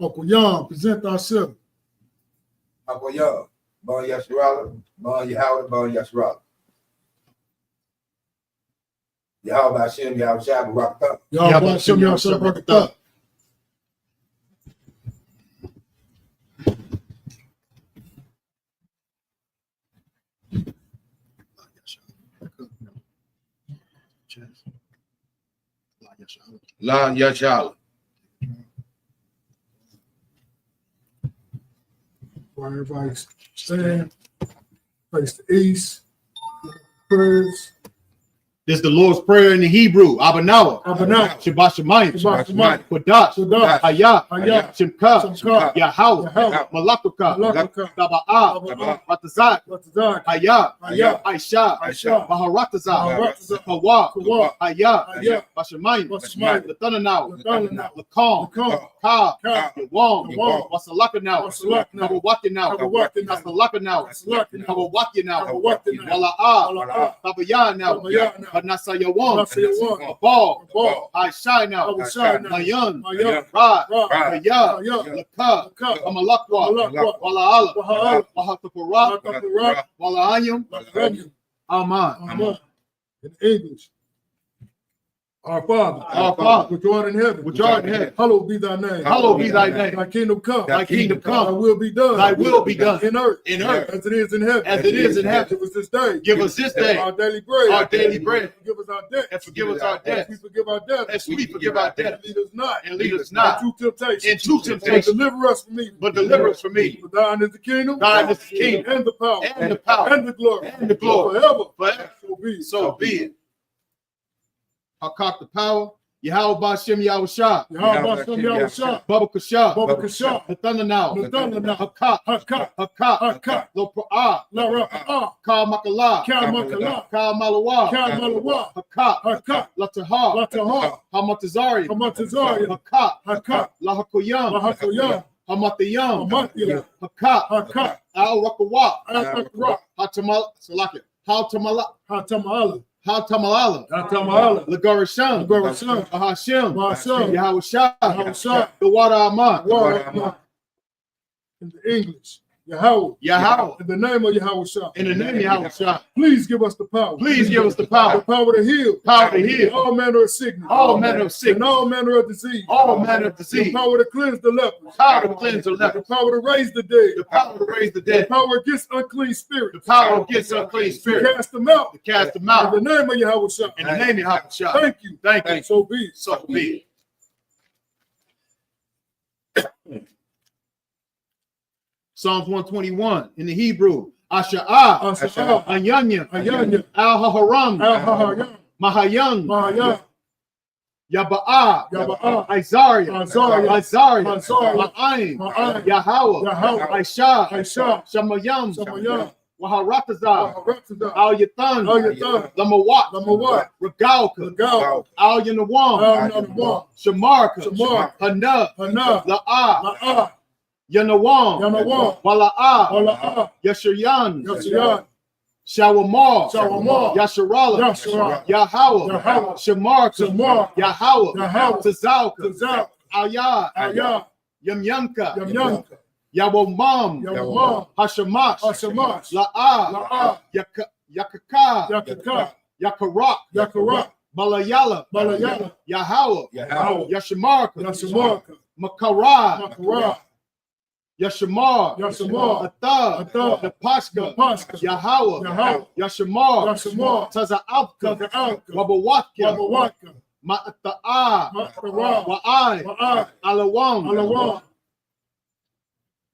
Uncle Young, present ourselves. Uncle Young, Bon Yasharala, Bon Yahweh, Bon Yasharala. Yahweh Hashem, Yahweh Shabbat, Rakatah. Yahweh Hashem, Yahweh Shabbat, Rakatah. La Yashala. While everybody stand, face the east, prayers. This is the Lord's Prayer in the Hebrew. Abanawa. Abanawa. Shabbat Shemayim. Shabbat Shemayim. Kodash. Kodash. Hayah. Hayah. Shemka. Shemka. Yahweh. Yahweh. Malakuka. Malakuka. Taba'ah. Taba'ah. Batazak. Batazak. Hayah. Hayah. Aisha. Aisha. Maharatazak. Maharatazak. Kawa. Kawa. Hayah. Hayah. Bashemayim. Bashemayim. Latananaw. Latananaw. Lakam. Lakam. Ka. Ka. Yawam. Yawam. Wasalakanaw. Wasalakanaw. Kawawakinaw. Kawawakinaw. Kasalakanaw. Kasalakanaw. Kawawakinaw. Kawawakinaw. Wala'ah. Wala'ah. Tabayanaw. Tabayanaw. Banasayawam. Banasayawam. Ball. I shine now. Mayan. Rod. Hayah. Laka. Amalakwa. Wala'ala. Wahatapura. Wala'ayim. Aman. In English. Our Father, which art in heaven, hallowed be thy name. Hallowed be thy name. Thy kingdom come. Thy kingdom come. Thy will be done. Thy will be done. In earth. As it is in heaven. As it is in heaven. Give us this day. Give us this day. Our daily bread. Our daily bread. Forgive us our debt. And forgive us our debts. As we forgive our debtors. As we forgive our debtors. And lead us not. And lead us not. Into temptation. Into temptation. But deliver us from evil. But deliver us from evil. For thine is the kingdom. Thine is the kingdom. And the power. And the power. And the glory. And the glory. Forever. Forever. So be it. Hakak the power. Yahweh Bashem Yahweh Shah. Yahweh Bashem Yahweh Shah. Baba Kashah. Baba Kashah. Nathanaw. Nathanaw. Hakak. Hakak. Hakak. Hakak. Lo Pra'ah. La Ra'ah. Ka Makala. Ka Makala. Ka Malawa. Ka Malawa. Hakak. Hakak. La Tahar. La Tahar. Hamatazari. Hamatazari. Hakak. Hakak. La Hakoyam. La Hakoyam. Hamatayam. Hamatayam. Hakak. Hakak. Al Rakawa. Al Rakawa. Hatamal. Salakit. Hautamala. Hatamala. Hautamala. Hatamala. Lagarasham. Lagarasham. Ahashim. Ahashim. Yahweh Shah. Yahweh Shah. The water Aman. Water Aman. In the English. Yahweh. Yahweh. In the name of Yahweh Shah. In the name of Yahweh Shah. Please give us the power. Please give us the power. The power to heal. Power to heal. All manner of sickness. All manner of sickness. And all manner of disease. All manner of disease. The power to cleanse the lepers. Power to cleanse the lepers. The power to raise the dead. The power to raise the dead. The power against unclean spirits. The power against unclean spirits. To cast them out. To cast them out. In the name of Yahweh Shah. In the name of Yahweh Shah. Thank you. Thank you. So be it. So be it. Psalms 121 in the Hebrew. Asha'ah. Asha'ah. Anyanya. Anyanya. Al-Haharam. Al-Haharam. Mahayang. Mahayang. Yaba'ah. Yaba'ah. Isaiah. Isaiah. Isaiah. Isaiah. Ma'ayin. Ma'ayin. Yahweh. Yahweh. Aisha. Aisha. Shamayam. Shamayam. Waharatazah. Waharatazah. Al-Yathan. Al-Yathan. Lamawat. Lamawat. Regalka. Regalka. Al-Yanawam. Al-Yanawam. Shamarka. Shamarka. Hana. Hana. La'ah. La'ah. Yanawam. Yanawam. Wala'ah. Wala'ah. Yashayan. Yashayan. Shawamar. Shawamar. Yasharala. Yasharala. Yahweh. Yahweh. Shamarka. Shamarka. Yahweh. Yahweh. Tazalka. Tazalka. Ayah. Ayah. Yamyanka. Yamyanka. Yawamam. Yawamam. Hashamash. Hashamash. La'ah. La'ah. Yakaka. Yakaka. Yakarak. Yakarak. Malayala. Malayala. Yahweh. Yahweh. Yashamarka. Yashamarka. Makarah. Makarah. Yashamar. Yashamar. Atah. Atah. Napashka. Napashka. Yahweh. Yahweh. Yashamar. Yashamar. Taza'alka. Taza'alka. Wabawatya. Wabawatya. Ma'ata'ah. Ma'ata'ah. Wa'ai. Wa'ai. Alawam. Alawam.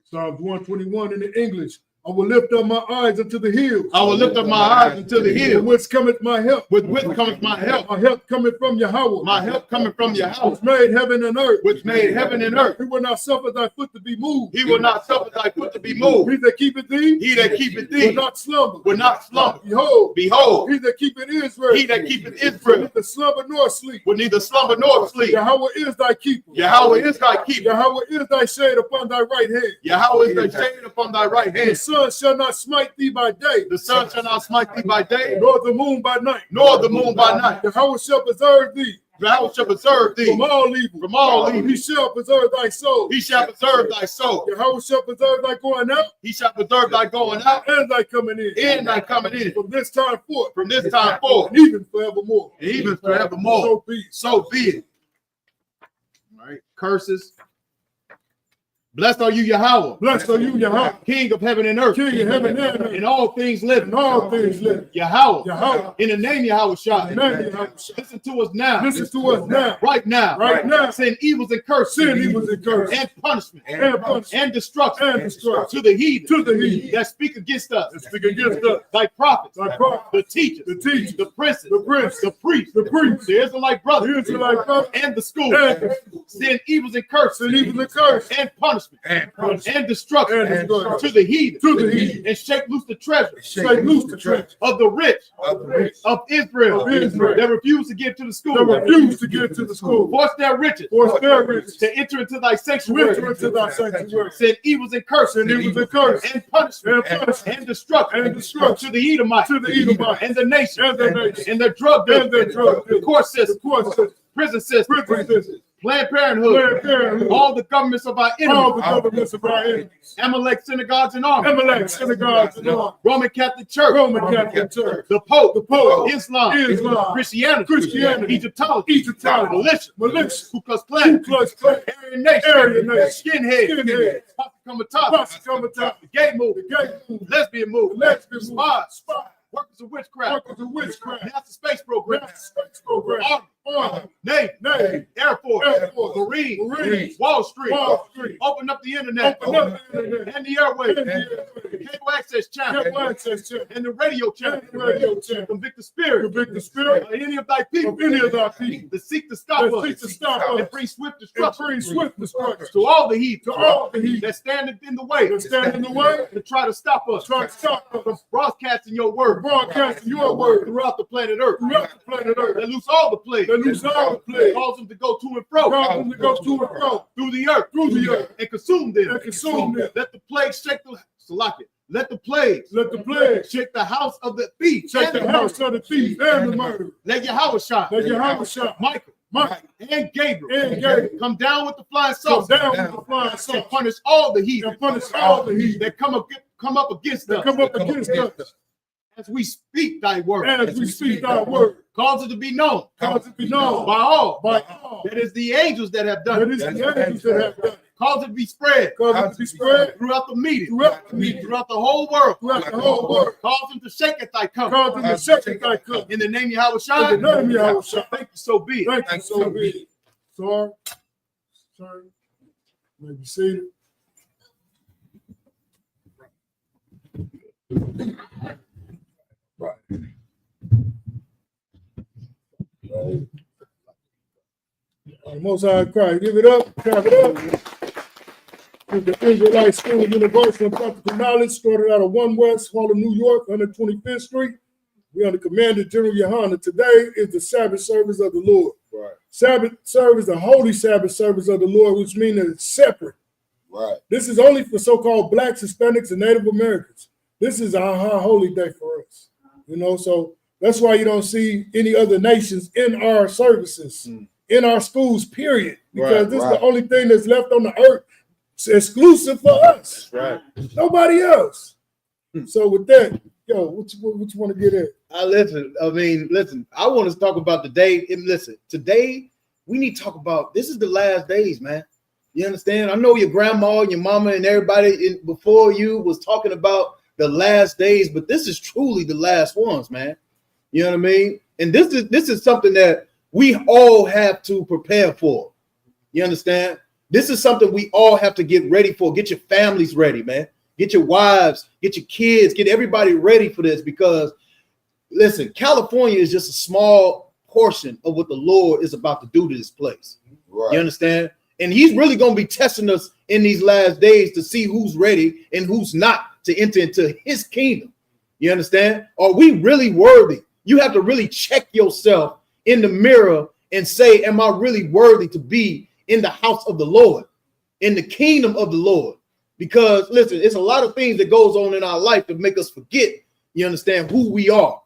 Psalms 121 in the English. I will lift up my eyes unto the hills. I will lift up my eyes unto the hills. From whence cometh my help? With which cometh my help? My help cometh from Yahweh. My help coming from Yahweh. Which made heaven and earth. Which made heaven and earth. He will not suffer thy foot to be moved. He will not suffer thy foot to be moved. He that keepeth thee. He that keepeth thee Will not slumber. will not slumber. Behold. Behold. He that keepeth Israel. He that keepeth Will Israel neither slumber nor sleep. will neither slumber nor sleep. Yahweh is thy keeper. Yahweh is thy keeper. Yahweh is thy shade upon thy right hand. Yahweh is thy shade upon thy right The hand. sun shall not smite thee by day, The sun shall not smite thee by day, nor the moon by night. nor the moon by night. Yahweh shall preserve thee Thou shalt preserve thee from all evil. from all evil. He shall preserve thy soul. He shall preserve thy soul. Yahweh shall preserve thy going out He shall preserve thy going out and thy coming in. and thy coming in From this time forth. from this time forth, And even forevermore. and even forevermore. So be it. So be it. All right. Curses. Blessed are you, Yahweh, Blessed are you, Yahweh, King of heaven and earth, King of heaven and earth, and all things living. and all things living. Yahweh, Yahweh, in the name Yahweh Shai. in the name of Yahweh. Listen to us now. Listen to us now. Right now. Right now. Send evils and curses. Sin, evils, and curse, And punishment. and punishment, And destruction. and destruction To the heathen. to the heathen That speak against us. that speak against us. Thy prophets. Thy prophets, The teachers. the teachers, The princes. the prince, The priests. the priest, The Israelite brothers. the Israelite brother, And the school. and the Send evils and curses. sin, evils, and curse, And punishment. And And destruction. and destruction To the heathen. to the heathen. And shake loose the treasure Shake loose the treasure of the rich of the rich. of Israel, Of Israel. that refuse to give to the school. that refuse to get to the school. Force their riches Force their riches to enter into thy to sanctuary. enter into thy sanctuary. Send evils and curses. Sin, evils, and curse, And punishment. and punishment, And destruction. and destruction To the Edomites. to the Edomites, And the nation. and the nation, And their drug and dealers. their drug The dealers, court the system. court system, Prison system. prison system, Planned Parenthood. Planned Parenthood, All the governments of our all enemies. the governments of our enemies, Amalek synagogues and armies. Amalek, synagogues, and all, Roman Catholic Church. Roman Catholic Church, The Pope. the Pope, Islam. Islam, Christianity. Christianity, Egyptology. Egyptology, Militia. militia, Ku Klux Ku Klan. Klux Klan, Aryan Nation. Aryan Nation, Skinhead. Skinhead, Comitatus. Posse Comitatus, The Gay the Movement. gay movement, Lesbian the Movement. lesbian Spies. movement, spies, Workers of Witchcraft. workers of witchcraft, NASA Space Program. master space program, Army. army, Navy. Navy, Air Force. Air Force, Marines. Marines, Wall Street. Wall Street, Open up the internet. open up the internet, And the airwaves. and The the cable access channel. cable access channel, And the radio channel. and the radio channel, Convict the spirit convict the spirit of any of thy people of any of thy people that seek to stop that us seek to stop and us bring swift and destruction bring swift destruction to all the heathen to all the heathen that stand in the way that stand in the way, to try to stop us try to stop from us broadcasting your word broadcasting your word throughout the planet Earth. throughout the planet Earth. That loose all the plagues, That loose all the plagues, cause them to go to and fro cause them to go to and fro through the earth, through the earth and consume them. and consume them. Let the plagues shake the Let the plagues Let the plague shake the house of the thief. shake and the house of the thief and the murderer. Let Yahweh shine. Let Yahweh shine. Michael Mike and Gabriel and Gabriel come down with the flying come saucer down with the flying and sword punish all the heathen and punish all the heathen that come up against that us come up against us as we speak thy word. as we speak thy word. Cause it to be known Cause it be known by all by all that is the angels that have done that it. is the angels that have done it. Cause it to be spread Cause it to be spread throughout the media, throughout the media, throughout the whole world. throughout the whole world. Cause them to shake at thy coming. Cause them to shake at thy cup. In the name of Yahweh In Shai, the name of Yahweh Shai. thank you, so be it. Thank you, so be it. Sorry. May be seated. Right. Most High Christ, give it up, clap it up. To the Israelite School of Universal and Practical Knowledge, started out of 1 West, Harlem, New York, 125th Street. We under command of General Yohana. Today is the Sabbath service of the Lord. Right. Sabbath service, the holy Sabbath service of the Lord, which means that it's separate. Right. This is only for so-called Blacks, Hispanics, and Native Americans. This is our holy day for us. So that's why you don't see any other nations in our services, in our schools, period. Because this is the only thing that's left on the earth. It's exclusive for us. Right. Nobody else. So with that, what you want to get at? Listen, I want to talk about the day. And listen, today we need to talk about, this is the last days, man. You understand? I know your grandma and your mama and everybody before you was talking about the last days, but this is truly the last ones, man. You know what I mean? And this is something that we all have to prepare for. You understand? This is something we all have to get ready for. Get your families ready, man. Get your wives, get your kids, get everybody ready for this, because listen, California is just a small portion of what the Lord is about to do to this place. Right. You understand? And he's really going to be testing us in these last days to see who's ready and who's not to enter into his kingdom. You understand? Are we really worthy? You have to really check yourself in the mirror and say, am I really worthy to be in the house of the Lord, in the kingdom of the Lord? Because listen, it's a lot of things that goes on in our life to make us forget, you understand, who we are.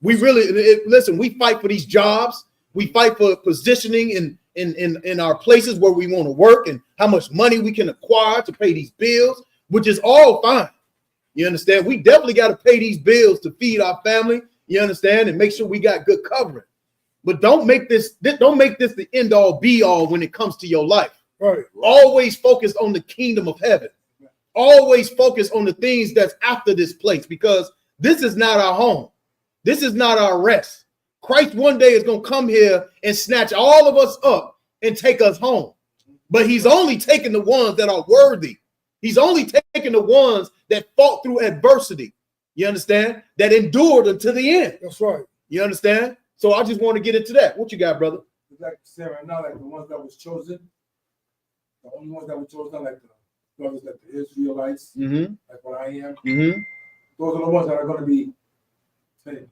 We really, listen, we fight for these jobs. We fight for positioning in our places where we want to work and how much money we can acquire to pay these bills, which is all fine. You understand? We definitely got to pay these bills to feed our family. You understand? And make sure we got good covering. But don't make this the end all be all when it comes to your life. Right. Always focus on the kingdom of heaven. Always focus on the things that's after this place, because this is not our home. This is not our rest. Christ one day is going to come here and snatch all of us up and take us home. But he's only taking the ones that are worthy. He's only taking the ones that fought through adversity. You understand? That endured until the end. That's right. You understand? So I just want to get into that. What you got, brother? Like Sarah, not like the ones that was chosen. The only ones that were chosen, not like the brothers, like the Israelites, like what I am. Those are the ones that are going to be saved.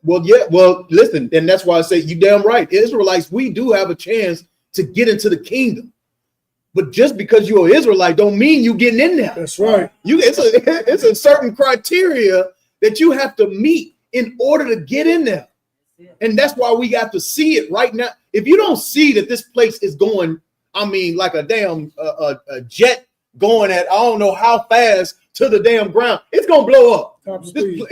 Well, yeah. Well, listen, and that's why I say you damn right. Israelites, we do have a chance to get into the kingdom. But just because you're an Israelite don't mean you getting in there. That's right. It's a certain criteria that you have to meet in order to get in there. And that's why we got to see it right now. If you don't see that this place is going, I mean, like a damn a jet going at I don't know how fast to the damn ground, it's gonna blow up.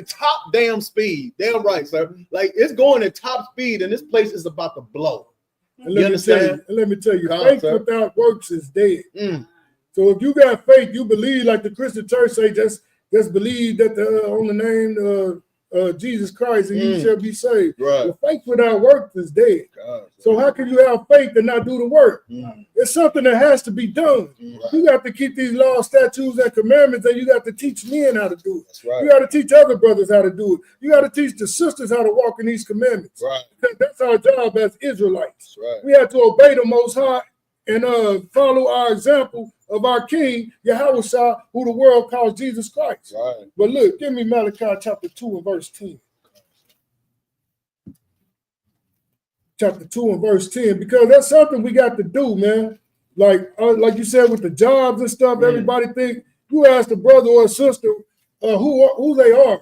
Top damn speed. Damn right, sir. Like it's going at top speed, and this place is about to blow. And let me tell you, faith without works is dead. So if you got faith, you believe, like the Christian church say, just believe that on the name Jesus Christ and you shall be saved. Right. Well, faith without works is dead. So how can you have faith and not do the work? It's something that has to be done. You got to keep these laws, statutes, and commandments, and you got to teach men how to do it. That's right. You got to teach other brothers how to do it. You got to teach the sisters how to walk in these commandments. Right. That's our job as Israelites. That's right. We have to obey the Most High and follow our example of our King, Yahweh, who the world calls Jesus Christ. Right. But look, give me Malachi chapter 2 and verse 10. Chapter 2 and verse 10, because that's something we got to do, man. Like you said, with the jobs and stuff, everybody think you ask the brother or sister who they are.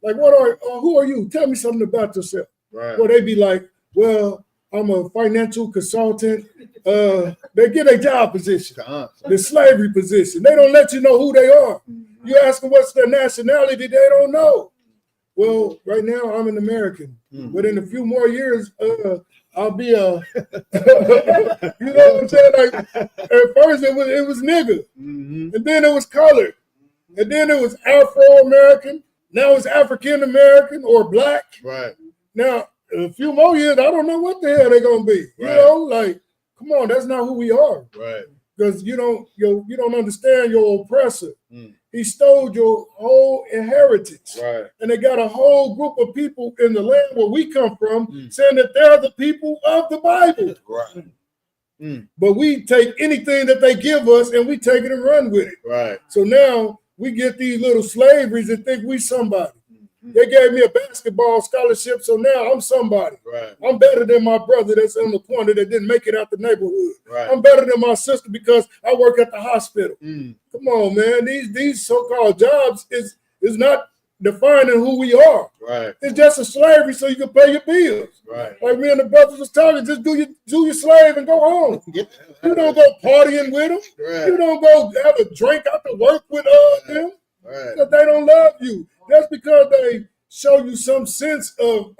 Like, who are you? Tell me something about yourself. Right. Well, they be like, well, I'm a financial consultant. They get a job position, the slavery position. They don't let you know who they are. You ask them what's their nationality, they don't know. Well, right now I'm an American, but in a few more years, I'll be a. You know what I'm saying? Like at first it was nigger, and then it was colored, and then it was Afro-American. Now it's African American or black. Right. Now, in a few more years, I don't know what the hell they're gonna be. You know, like, come on, that's not who we are. Right. Because you don't understand your oppressor. He stole your whole inheritance. Right. And they got a whole group of people in the land where we come from saying that they're the people of the Bible. Right. But we take anything that they give us and we take it and run with it. Right. So now we get these little slaveries and think we somebody. They gave me a basketball scholarship, so now I'm somebody. Right. I'm better than my brother that's on the corner that didn't make it out the neighborhood. Right. I'm better than my sister because I work at the hospital. Come on, man. These so-called jobs is not defining who we are. Right. It's just a slavery so you can pay your bills. Right. Like me and the brothers was talking, just do your slave and go home. You don't go partying with them. Right. You don't go have a drink after work with them. Right. Because they don't love you. That's because they show you some sense of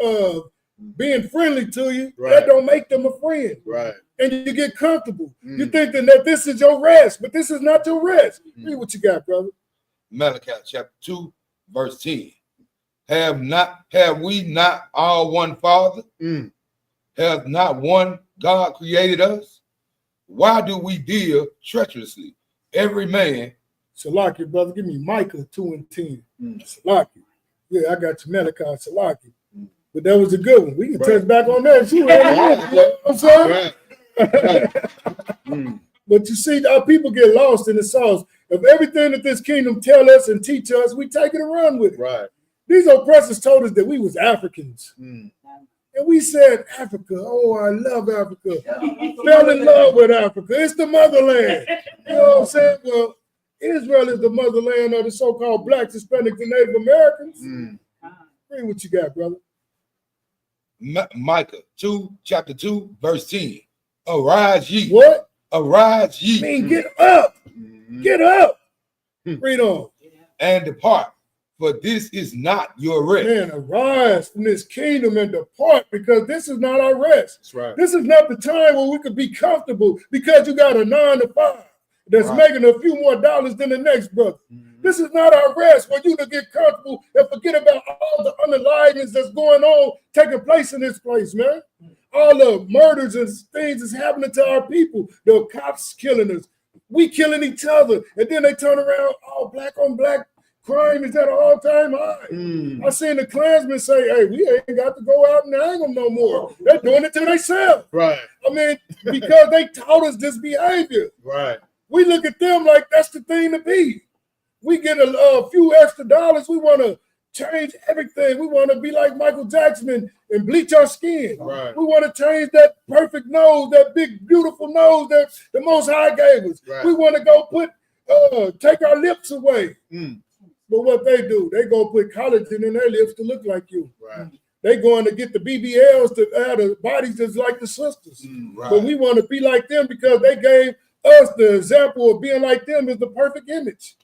being friendly to you. Right. That don't make them a friend. Right. And you get comfortable. You think that this is your rest, but this is not your rest. Read what you got, brother. Malachi chapter 2, verse 10. Have we not all one Father? Has not one God created us? Why do we deal treacherously? Every man. Salaki, brother. Give me Micah 2 and 10. Salaki. Yeah, I got you, Malachi, Salaki. But that was a good one. We can touch back on that too. You know what I'm saying? But you see, our people get lost in the sauce. If everything that this kingdom tell us and teach us, we take it and run with it. Right. These oppressors told us that we was Africans. And we said, Africa, oh, I love Africa. Fell in love with Africa. It's the motherland. You know what I'm saying? Well, Israel is the motherland of the so-called Blacks, Hispanics, and Native Americans. Read what you got, brother. Micah 2, chapter 2, verse 10. Arise ye. What? Arise I ye. mean, get up. Get up. Read on. And depart, for this is not your rest. Man, arise from this kingdom and depart, because this is not our rest. That's right. This is not the time where we could be comfortable because you got a 9 to 5 that's making a few more dollars than the next brother. This is not our rest for you to get comfortable and forget about all the underlyings that's going on, taking place in this place, man. All the murders and things that's happening to our people. The cops killing us. We killing each other. And then they turn around, all black on black crime is at an all-time high. I seen the Klansmen say, hey, we ain't got to go out and hang them no more. They're doing it to themselves. Right. I mean, because they taught us this behavior. Right. We look at them like that's the thing to be. We get a few extra dollars. We want to change everything. We want to be like Michael Jackson and bleach our skin. Right. We want to change that perfect nose, that big, beautiful nose that the Most High gave us. Right. We want to go take our lips away. But what they do, they go put collagen in their lips to look like you. Right. They going to get the BBLs to have the bodies just like the sisters. Right. But we want to be like them because they gave us the example of being like them is the perfect image.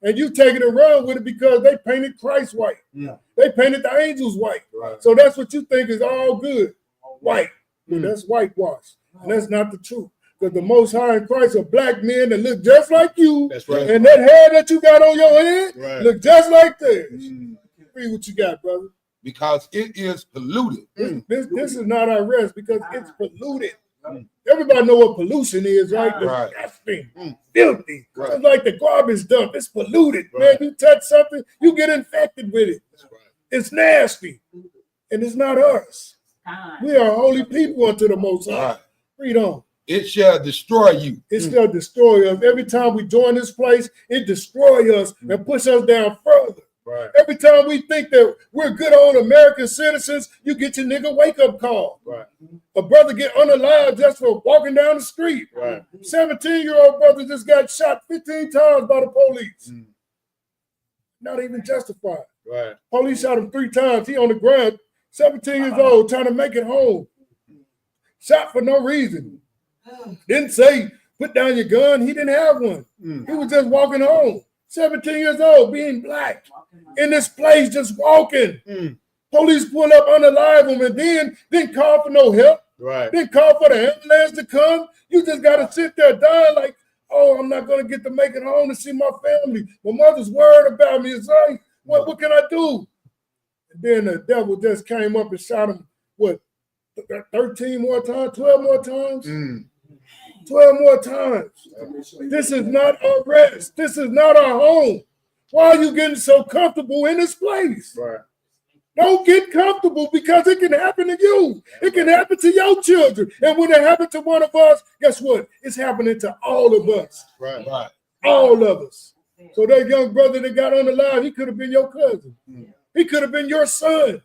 And you taking it around with it because they painted Christ white. They painted the angels white. Right. So that's what you think is all good. White. But that's whitewash. And that's not the truth. Because the Most High in Christ are black men that look just like you. That's right. And that hair that you got on your head look just like theirs. Read what you got, brother. Because it is polluted. This is not our rest because it's polluted. Everybody know what pollution is, right? Disgusting, filthy. Right. It's like the garbage dump. It's polluted, man. You touch something, you get infected with it. That's right. It's nasty, and it's not us. We are holy people unto the Most High. Right. Read on. It shall destroy you. It shall destroy us. Every time we join this place, it destroys us and push us down further. Right. Every time we think that we're good old American citizens, you get your nigga wake-up call. Right. A brother get unalive just for walking down the street. Right. 17-year-old brother just got shot 15 times by the police. Not even justified. Right. Police shot him 3 times. He on the ground, 17 years old, trying to make it home. Shot for no reason. Didn't say, put down your gun. He didn't have one. He was just walking home. 17 years old, being black, in this place, just walking. Police pull up, unalive him, and then didn't call for no help. Right. Didn't call for the ambulance to come. You just got to sit there dying like, oh, I'm not going to get to make it home to see my family. My mother's worried about me. It's like, what can I do? And then the devil just came up and shot him, 13 more times, 12 more times? 12 more times. This is not our rest. This is not our home. Why are you getting so comfortable in this place? Right. Don't get comfortable because it can happen to you. It can happen to your children. And when it happens to one of us, guess what? It's happening to all of us. Right. Right. All of us. So that young brother that got on the line, he could have been your cousin. He could have been your son.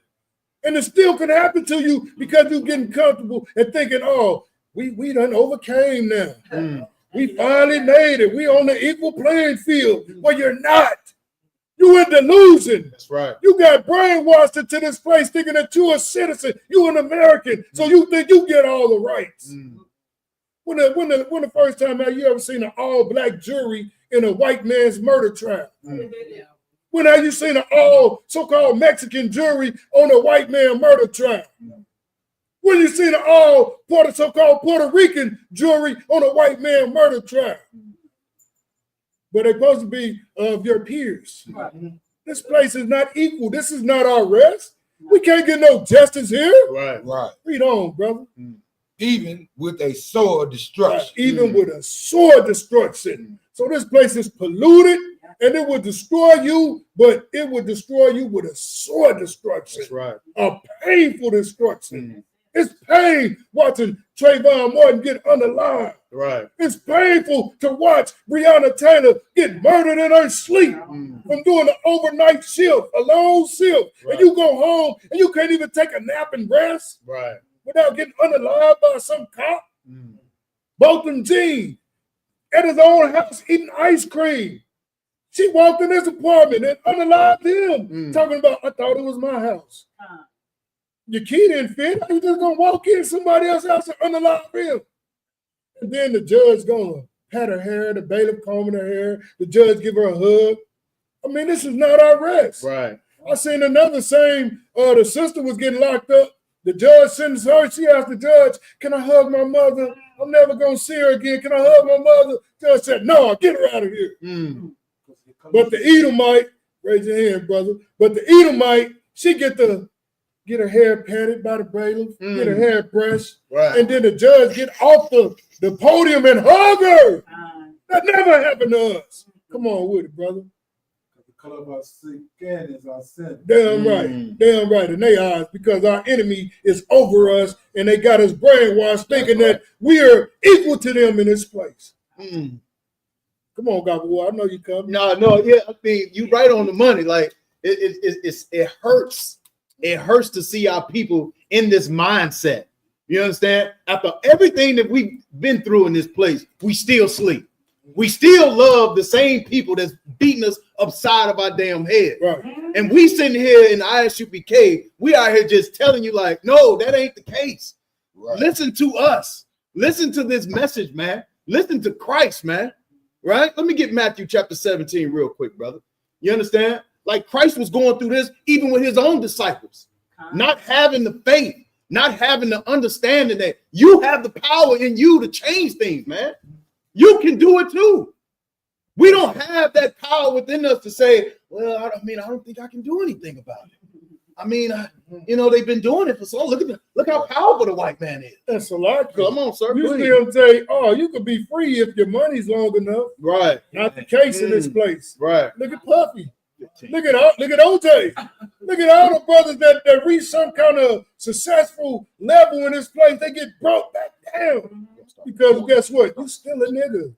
And it still could happen to you because you're getting comfortable and thinking, oh, we done overcame now. We finally made it. We on the equal playing field. Well, you're not. You in delusion. That's right. You got brainwashed into this place thinking that you're a citizen, you're an American, so you think you get all the rights. When the first time have you ever seen an all-black jury in a white man's murder trial? When have you seen an all so-called Mexican jury on a white man murder trial? When you seen an all so-called Puerto Rican jury on a white man murder trial? But they're supposed to be of your peers. This place is not equal. This is not our rest. We can't get no justice here. Right. Right. Read on, brother. Even with a sword destruction. Even with a sword destruction. So this place is polluted and it will destroy you, but it will destroy you with a sword destruction. That's right. A painful destruction. It's pain watching Trayvon Martin get unalive. Right. It's painful to watch Breonna Taylor get murdered in her sleep from doing an overnight shift, a long shift. Right. And you go home and you can't even take a nap and rest Right. without getting unalive by some cop. Botham Jean at his own house eating ice cream. She walked in his apartment and unalived him, talking about, I thought it was my house. Your key didn't fit. How you just gonna walk in somebody else's house and unalive him? And then the judge gonna pat her hair, the bailiff combing her hair, the judge give her a hug. I mean, this is not our rest. Right. I seen another same, the sister was getting locked up. The judge sentenced her. She asked the judge, can I hug my mother? I'm never going to see her again. Can I hug my mother? Judge said, no, get her out of here. But the Edomite, raise your hand, brother. But the Edomite, she get her hair patted by the bailiff, get her hair brushed, Right. and then the judge get off the podium and hug her. That never happened to us. Come on with it, brother. Color of our skin is our sin. Damn right. Damn right. In their eyes, because our enemy is over us and they got us brainwashed thinking that we are equal to them in this place. Come on, Gabba. I know you coming. No, yeah. I mean, you right on the money. Like it hurts. It hurts to see our people in this mindset. You understand? After everything that we've been through in this place, we still sleep. We still love the same people that's beating us upside of our damn head. Right. And we sitting here in the Isupk, we out here just telling you like, no, that ain't the case. Right. Listen to us. Listen to this message, man. Listen to Christ, man. Right? Let me get Matthew chapter 17 real quick, brother. You understand? Like Christ was going through this even with his own disciples. Not having the faith, not having the understanding that you have the power in you to change things, man. You can do it too. We don't have that power within us to say, well, I don't think I can do anything about it. I mean, they've been doing it for so long. Look how powerful the white man is. That's a lot. Come on, sir. You see them say, oh, you could be free if your money's long enough. Right. Not the case in this place. Right. Look at Puffy. Look at OJ. Look at all the brothers that reach some kind of successful level in this place. They get brought back down. Because guess what? You still a nigga.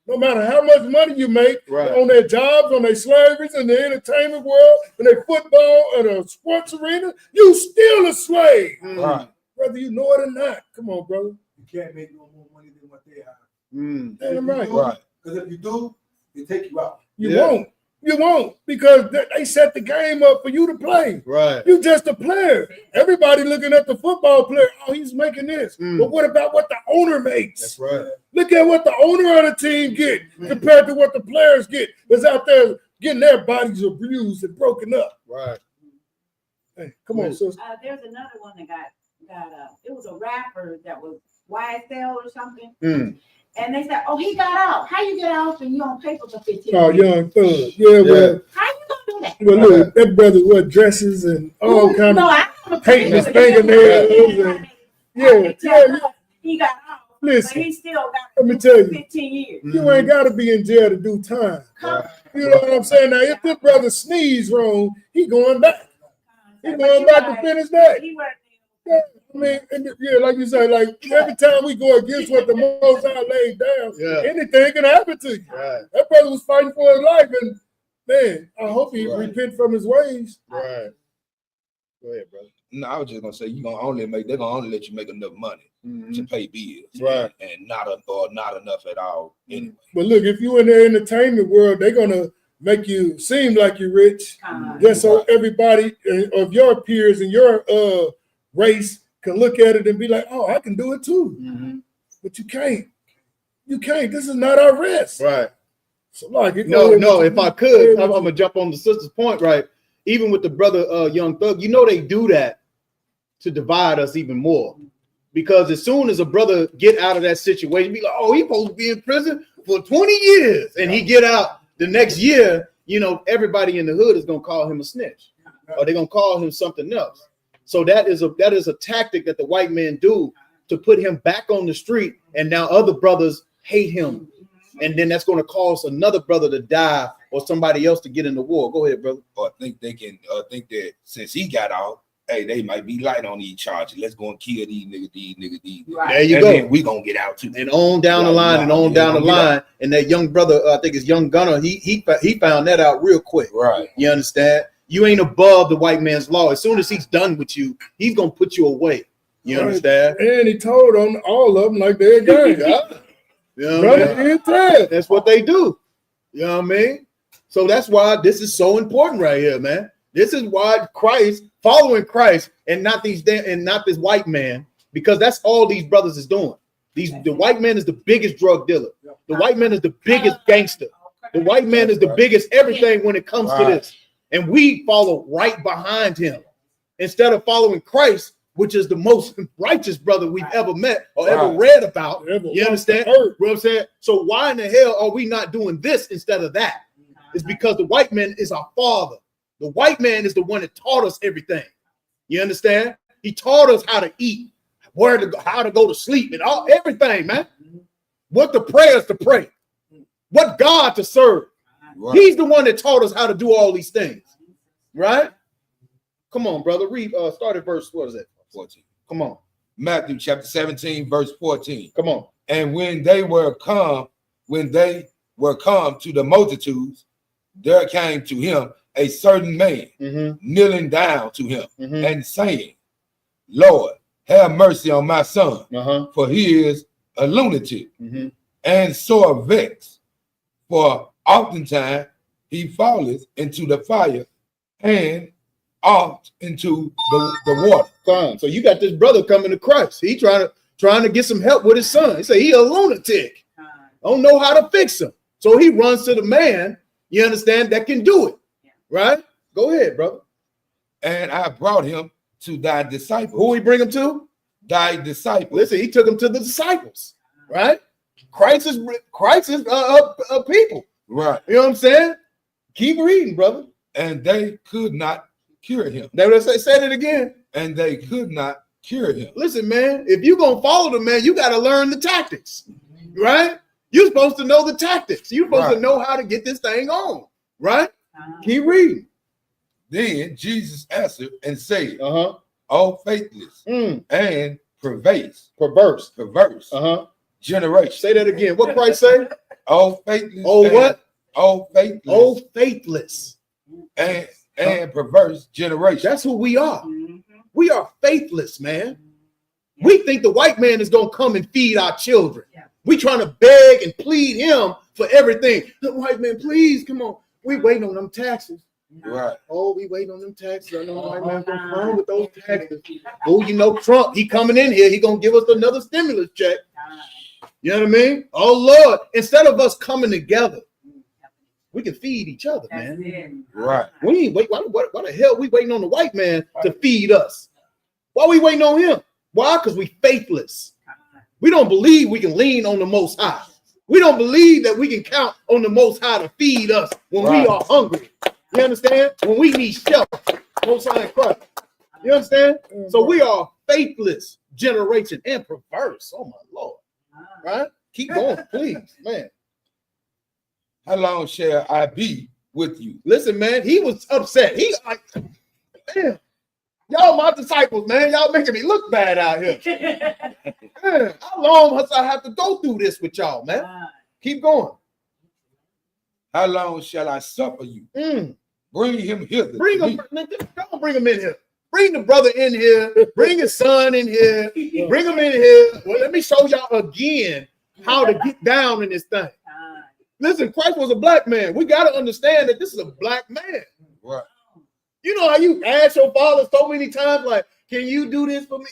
No matter how much money you make on their jobs, on their slaveries, in the entertainment world, in their football, or the sports arena, you still a slave. Right. Whether you know it or not. Come on, brother. You can't make no more money than what they have. Damn right. Right. Because if you do, they take you out. You won't. You won't, because they set the game up for you to play. Right. You just a player. Everybody looking at the football player. Oh, he's making this. But what about what the owner makes? That's right. Look at what the owner of the team get compared to what the players get. That's out there getting their bodies abused and broken up. Right. Hey, come on, sister. There's another one that got it was a rapper that was YSL or something. And they said, oh, he got out. How you get out and you on paper for 15 years? Oh, Young Thug. Yeah, well. How you gonna do that? Well, look, that brother wore dresses and all kind of painting his fingernails. He got out. Listen, but he still got let me tell you, 15 years. You ain't got to be in jail to do time. You know what I'm saying? Now, if this brother sneeze wrong, he going back. He going back to finish that. Yeah, I mean, like you say, like every time we go against what the Most High laid down, anything can happen to you. Right. That brother was fighting for his life, and man, I hope he repent from his ways. Right. Go ahead, brother. No, I was just gonna say they're gonna only let you make enough money to pay bills, right? And not enough at all anyway. But look, if you in the entertainment world, they're gonna make you seem like you're rich, just so everybody of your peers and your race can look at it and be like, oh, I can do it too. But you can't. You can't. This is not our rest. Right. So like, no. If I could, I'm gonna jump on the sister's point. Right. Even with the brother Young Thug, they do that to divide us even more. Because as soon as a brother get out of that situation, be like, oh, he's supposed to be in prison for 20 years, and he get out the next year, everybody in the hood is gonna call him a snitch, or they're gonna call him something else. So that is a tactic that the white men do to put him back on the street, and now other brothers hate him, and then that's going to cause another brother to die or somebody else to get in the war. Go ahead, brother. Or think that since he got out, hey, they might be light on these charges. Let's go and kill these niggas. Right. There you and go. Then we gonna get out too. And on down the line, and that young brother, I think it's Young Gunner, he found that out real quick. Right. You understand? You ain't above the white man's law. As soon as he's done with you, he's gonna put you away. You understand? And he told on all of them like they're a gang. That's what they do. You know what I mean? So that's why this is so important right here, man. This is why Christ, following Christ, and not this white man, because that's all these brothers is doing. The white man is the biggest drug dealer. The white man is the biggest gangster. The white man is the biggest everything when it comes to this. And we follow right behind him instead of following Christ, which is the most righteous brother we've ever met or ever read about. You understand? You know what I'm saying? So why in the hell are we not doing this instead of that? It's because the white man is our father. The white man is the one that taught us everything. You understand? He taught us how to eat, where to go, how to go to sleep, and everything, man. What the prayers to pray, what God to serve. Right. He's the one that taught us how to do all these things, right? Come on, brother. Read. Start at verse. What is that? 14. Come on. Matthew chapter 17, verse 14. Come on. And when they were come to the multitudes, there came to him a certain man, kneeling down to him and saying, Lord, have mercy on my son, for he is a lunatic and sore vexed, for oftentimes he falleth into the fire and oft into the water. Fine. So you got this brother coming to Christ. He trying to get some help with his son. He said he a lunatic. Don't know how to fix him. So he runs to the man, you understand, that can do it. Right? Go ahead, brother. And I brought him to thy disciples. Who he bring him to? Thy disciples. Listen, he took him to the disciples. Right? Christ is people. Right. You know what I'm saying? Keep reading, brother. And they could not cure him. They said it again. And they could not cure him. Listen, man, if you're going to follow the man, you got to learn the tactics. Right? You're supposed to know the tactics. You're supposed to know how to get this thing on. Right? Keep reading. Then Jesus answered and said, O faithless and perverse generation. Say that again. What Christ say? O faithless. Oh, what? O faithless. Oh, faithless. And perverse generation. That's who we are. We are faithless, man. We think the white man is going to come and feed our children. We trying to beg and plead him for everything. The white man, please, come on. We waiting on them taxes. Right. Oh, we waiting on them taxes. I know the white man gonna come with those taxes. Oh, you know Trump, he coming in here. He gonna give us another stimulus check. You know what I mean? Oh, Lord. Instead of us coming together, we can feed each other, man. Right. We ain't wait. Why the hell we waiting on the white man to feed us? Why we waiting on him? Why? Because we faithless. We don't believe we can lean on the Most High. We don't believe that we can count on the Most High to feed us when we are hungry. You understand? When we need shelter. Most High in Christ. You understand? So we are faithless generation and perverse. Oh my Lord. Right? Keep going, please, man. How long shall I be with you? Listen, man, he was upset. He like, man, y'all my disciples, man. Y'all making me look bad out here. Man, how long must I have to go through this with y'all, man? Keep going. How long shall I suffer you? Bring him hither. Bring him. Don't bring him in here. Bring the brother in here. Bring his son in here. Bring him in here. Well, let me show y'all again how to get down in this thing. Listen, Christ was a black man. We got to understand that this is a black man. Right. You know how you ask your father so many times, like, can you do this for me?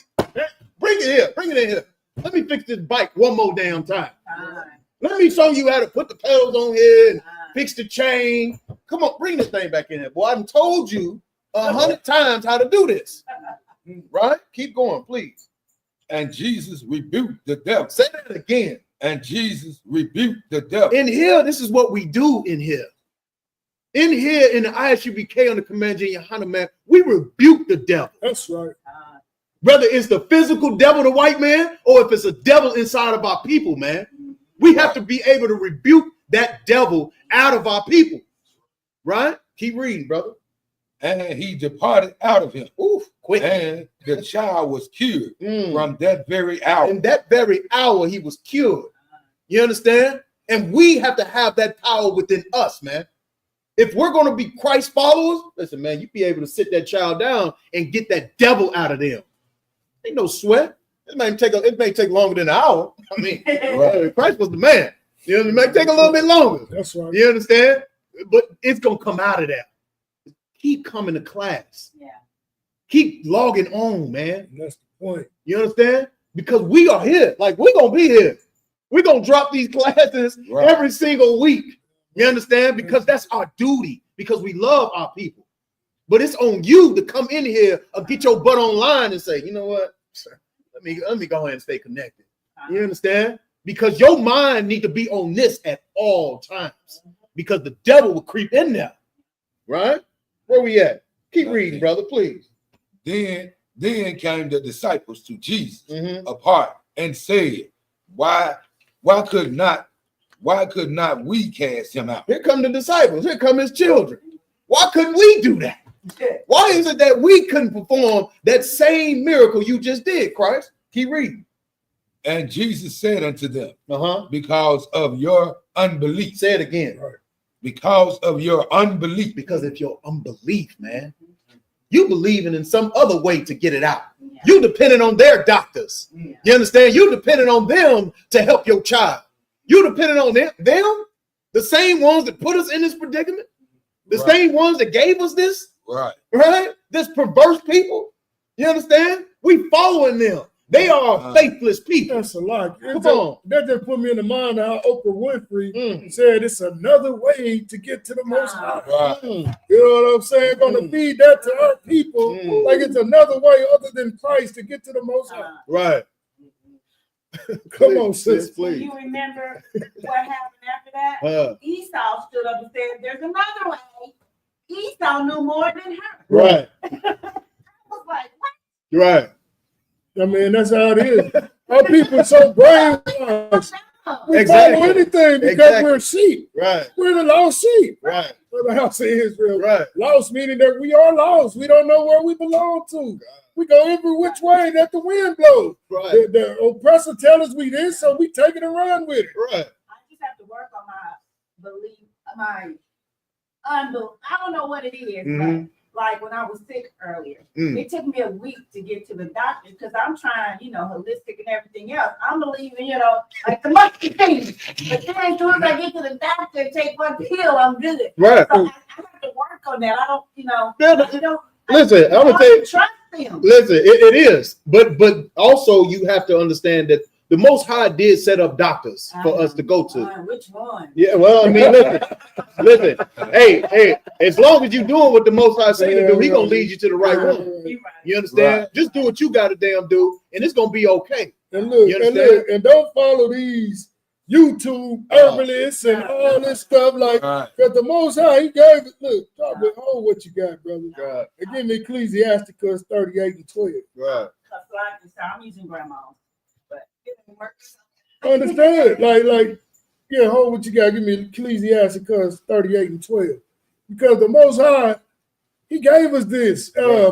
Bring it here. Bring it in here. Let me fix this bike one more damn time. Let me show you how to put the pedals on here and fix the chain. Come on, bring this thing back in here. Boy, I done told you 100 times how to do this. Right? Keep going, please. And Jesus rebuked the devil. Say that again. And Jesus rebuked the devil. In here, this is what we do in here. In here, in the ISUBK on the Command Yohana, man, we rebuke the devil. That's right. Whether it's the physical devil, the white man, or if it's a devil inside of our people, man. We have to be able to rebuke that devil out of our people. Right? Keep reading, brother. And he departed out of him. Oof, quick. And the child was cured from that very hour. In that very hour, he was cured. You understand? And we have to have that power within us, man. If we're going to be Christ followers, listen, man, you be able to sit that child down and get that devil out of them. Ain't no sweat. It may take longer than an hour. I mean, Christ was the man. You know, it may take a little bit longer. That's right. You understand? But it's going to come out of that. keep coming to class. Yeah. Keep logging on, man. And that's the point. You understand? Because we are here. Like, we're going to be here. We're going to drop these classes Right. every single week. You understand? Because that's our duty. Because we love our people. But it's on you to come in here or get your butt online and say, you know what? Let me go ahead and stay connected. You understand? Because your mind need to be on this at all times. Because the devil will creep in there. Right? Where we at? Keep reading, brother, please. Then came the disciples to Jesus Mhm. apart and said, Why could not we cast him out? Here come the disciples. Here come his children. Why couldn't we do that? Why is it that we couldn't perform that same miracle you just did, Christ? Keep reading. And Jesus said unto them, Uh-huh. because of your unbelief. Say it again. Because of your unbelief. Because of your unbelief, man. You believing in some other way to get it out. Yeah. You depending on their doctors. Yeah. You understand? You depending on them to help your child. You depending on them, the same ones that put us in this predicament, the Right. same ones that gave us this, Right. right? This perverse people. You understand? We following them. They are faithless people. That's a lot. Come on. That just put me in the mind of how Oprah Winfrey Mm. said it's another way to get to the Most High. Right. Mm. You know what I'm saying? Going to feed that to our people Mm. like it's another way other than Christ to get to the Most High. Right. Come on, sis. Do Please. you remember what happened after that? Esau stood up and said, "There's another way." Esau knew more than her. Right. I was like, what? Right. I mean, that's how it is. Our people are so brainwashed. We Exactly. follow anything because Exactly. we're sheep. Right. We're the lost sheep. Right. For the house of Israel. Right. Lost meaning that we are lost. We don't know where we belong to. We go every which way that the wind blows. Right. The oppressor tells us we this, so we take it and run with it. Right. I just have to work on my belief, my unbelief. I don't know what it is, Mhm. but like when I was sick earlier, Mm. it took me a week to get to the doctor because I'm trying, holistic and everything else. I'm believing, like the monkey thing. But then as soon as I get to the doctor and take one pill, I'm good. Right. So I have to work on that. I don't, Yeah, I don't. listen, I'm gonna tell you. Trust them. Listen, it is, but also you have to understand that the Most High did set up doctors for us to go to. Which one? Yeah, well, I mean, listen. Hey, as long as you're doing what the Most High say to do, He gonna lead you to the right one. You're right. You understand? Right. Just do what you got to damn do, and it's gonna be okay. And look, You and understand? look, and don't follow these YouTube herbalists and all this stuff like Right. because the Most High, He gave it. Look, drop it home what you got, brother. Right. And give me Ecclesiasticus 38:12. Right. I'm using grandma, but it didn't work. Understand? Yeah, hold what you got. Give me Ecclesiasticus 38:12. Because the Most High, He gave us this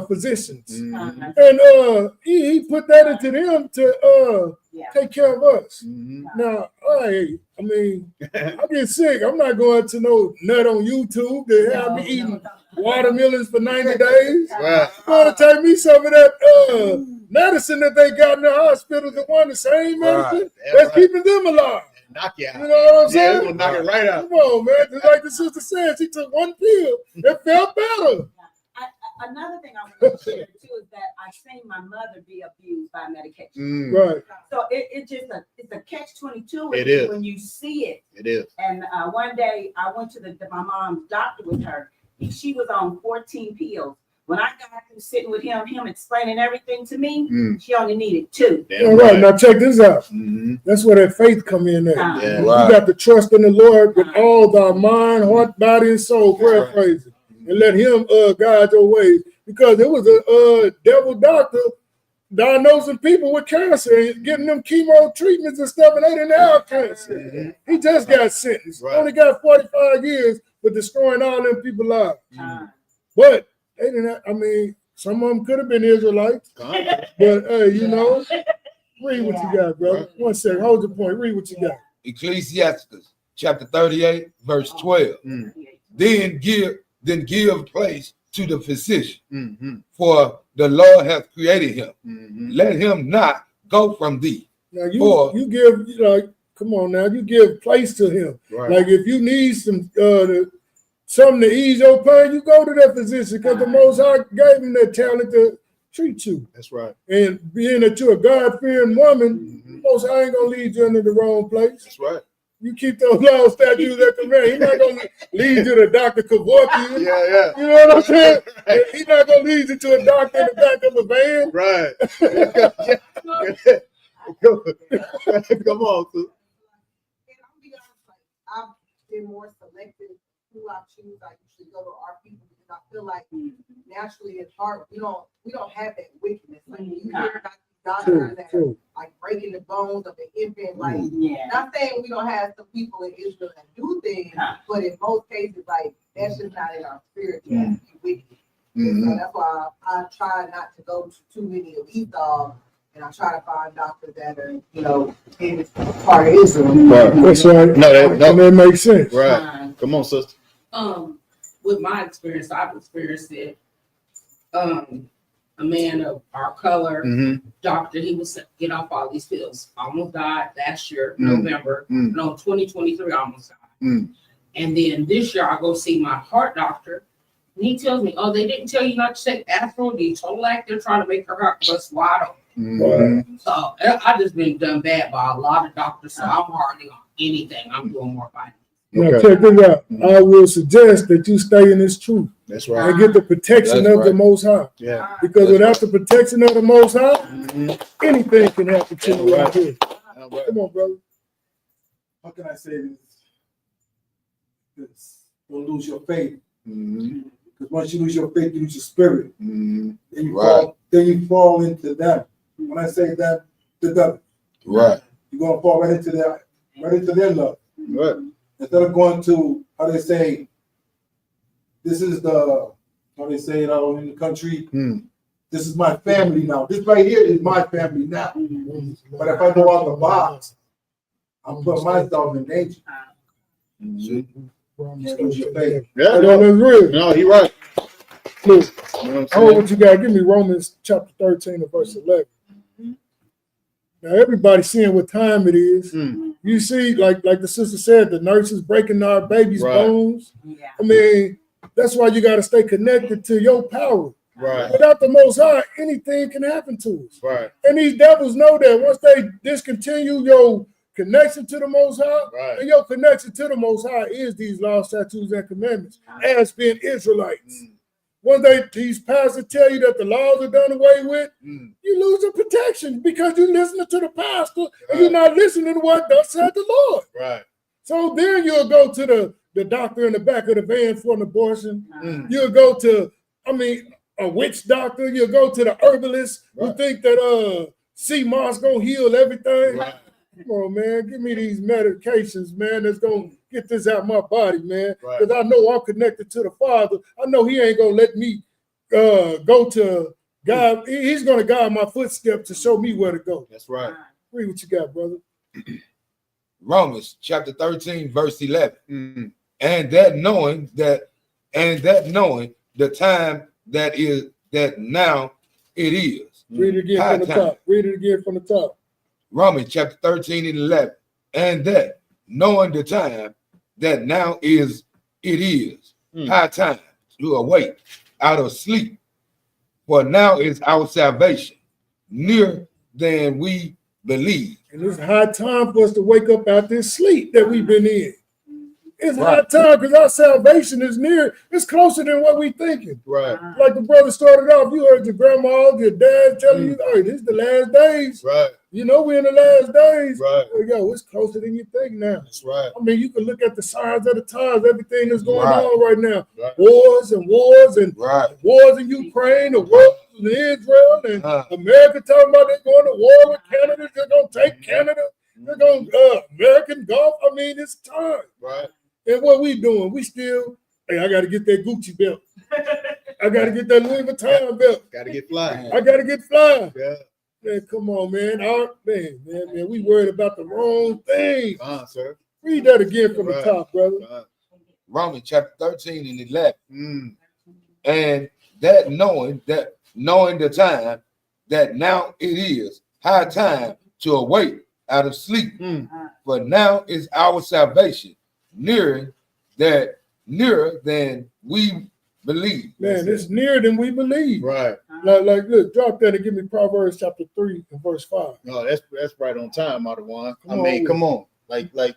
physicians. Mhm. And he put that into them to Yeah. take care of us. Mhm. Now, I mean, I get sick. I'm not going to no nut on YouTube to have me eating watermelons for 90 days. Right. I'm going to take me some of that medicine that they got in the hospital, the same medicine Right. that's Right. keeping them alive. Knock you You out. know what I'm Yeah, saying? it's gonna knock it right out. Come on, man. Just like the sister said, she took one pill. It felt better. Another thing I want to share too is that I've seen my mother be abused by medication. Mm, Right. So it's a catch-22 It is. when you see it. it is. And one day I went to my mom's doctor with her. She was on 14 pills. When I got through sitting with him explaining everything to me, Mm. she only needed 2. All right. Now check this out. Mhm. That's where that faith come in there. Yeah. You Right. got to trust in the Lord with all thy mind, heart, body, and soul. Paraphrasing. And let Him guide your ways. Because there was a devil doctor diagnosing people with cancer and getting them chemo treatments and stuff, and they didn't have cancer. Mhm. He just got sentenced. Right. Only got 45 years for destroying all them people's lives. But they didn't have, some of them could have been Israelites. Right. But read what you got, brother. Right. 1 second. Hold your point. Read what you got. Ecclesiasticus chapter 38, verse 12. Mm. Then give place to the physician, Mhm. for the Lord hath created him. Mhm. Let him not go from thee. Now Or- you give come on now, you give place to Him. Right. Like if you need some something to ease your pain, you go to that physician because the Most High gave him that talent to treat you. That's right. And being that you're a God-fearing woman, Most High ain't gonna lead you into the wrong place. That's right. You keep those laws, statutes, and command. He's not gonna lead you to Dr. Kevorkian. Yeah. You know what I'm saying? He's not gonna lead you to a doctor in the back of a van. Right. Come on, sis. And I'll be honest, like I've been more selective who I choose. I usually go to our people because I feel like naturally at heart we don't have that wickedness. Like you hear about these doctors that are like breaking the bones of the infant. Like not saying we don't have some people in Israel that do things, but in most cases, like that's just not in our spirit to be wicked. So that's why I try not to go to too many of these dogs. And I try to find doctors that are, in part of Israel. Right. That's right. No, that makes sense. Right. Come on, sister. With my experience, I've experienced it. A man of our color, doctor, he was get off all these pills. Almost died last year, November. No, 2023, almost died. And then this year, I go see my heart doctor. And he tells me, oh, they didn't tell you not to take aspirin. The total act, they're trying to make her heart bust wide open. So I just been done bad by a lot of doctors. So I'm hardly on anything. I'm doing more fighting. Now check this out. I will suggest that you stay in this truth. That's right. And get the protection of the Most High. Yeah. Because without the protection of the Most High, anything can happen to you right here. Come on, brother. How can I say this? Don't lose your faith. Because once you lose your faith, you lose your spirit. Then you fall into that. When I say that, the devil. Right. You're gonna fall right into their love. Right. Instead of going to how they say, this is the how they say it out in the country. This is my family now. This right here is my family now. But if I go out the box, I'm putting myself in danger. Lose your faith. Yeah. That's real. No, you're right. Look, You know what I want what you got. Give me Romans chapter 13 and verse 11. Now everybody's seeing what time it is. You see, like the sister said, the nurses breaking our baby's bones. I mean, that's why you got to stay connected to your power. Right. Without the Most High, anything can happen to us. Right. And these devils know that once they discontinue your connection to the Most High, and your connection to the Most High is these laws, statutes, and commandments, as being Israelites. When these pastors tell you that the laws are done away with, you lose the protection because you're listening to the pastor and you're not listening to what thus said the Lord. Right. So then you'll go to the doctor in the back of the van for an abortion. You'll go to, a witch doctor. You'll go to the herbalist who think that sea moss gonna heal everything. Right. Come on, man. Give me these medications, man, that's gonna get this out of my body, man. Because I know I'm connected to the Father. I know He ain't gonna let me go to God. He's gonna guide my footsteps to show me where to go. That's right. Read what you got, brother. Romans chapter 13, verse 11. And that knowing the time that now it is. Read it again from the top. Read it again from the top. Romans chapter 13 and 11. And that knowing the time that now it is high time to awake out of sleep. For now is our salvation nearer than we believe. And it's high time for us to wake up out this sleep that we've been in. It's high time because our salvation is near. It's closer than what we thinking. Right. Like the brother started off, you heard your grandma, your dad telling you, hey, this is the last days. Right. You know we're in the last days. Right. Yo, it's closer than you think now. That's right. I mean, you can look at the signs of the times, everything that's going on right now. Right. Wars and wars in Ukraine, the wars in Israel, and America talking about they're going to war with Canada. They're going to take Canada. They're going to American Gulf. I mean, it's time. Right. And what we doing? We still, hey, I got to get that Gucci belt. I got to get that Louis Vuitton belt. Got to get fly. I got to get fly. Yeah. Man, come on, man. Man, we worried about the wrong thing. Sir. Read that again from the top, brother. Romans chapter 13 and 11. And that knowing the time that now it is high time to awake out of sleep. For now is our salvation nearer than nearer than we believe. Man, it's nearer than we believe. Right. Like, look, drop that and give me Proverbs chapter 3 and verse 5. No, that's right on time, Madawan. I Come mean, on. come on. Like,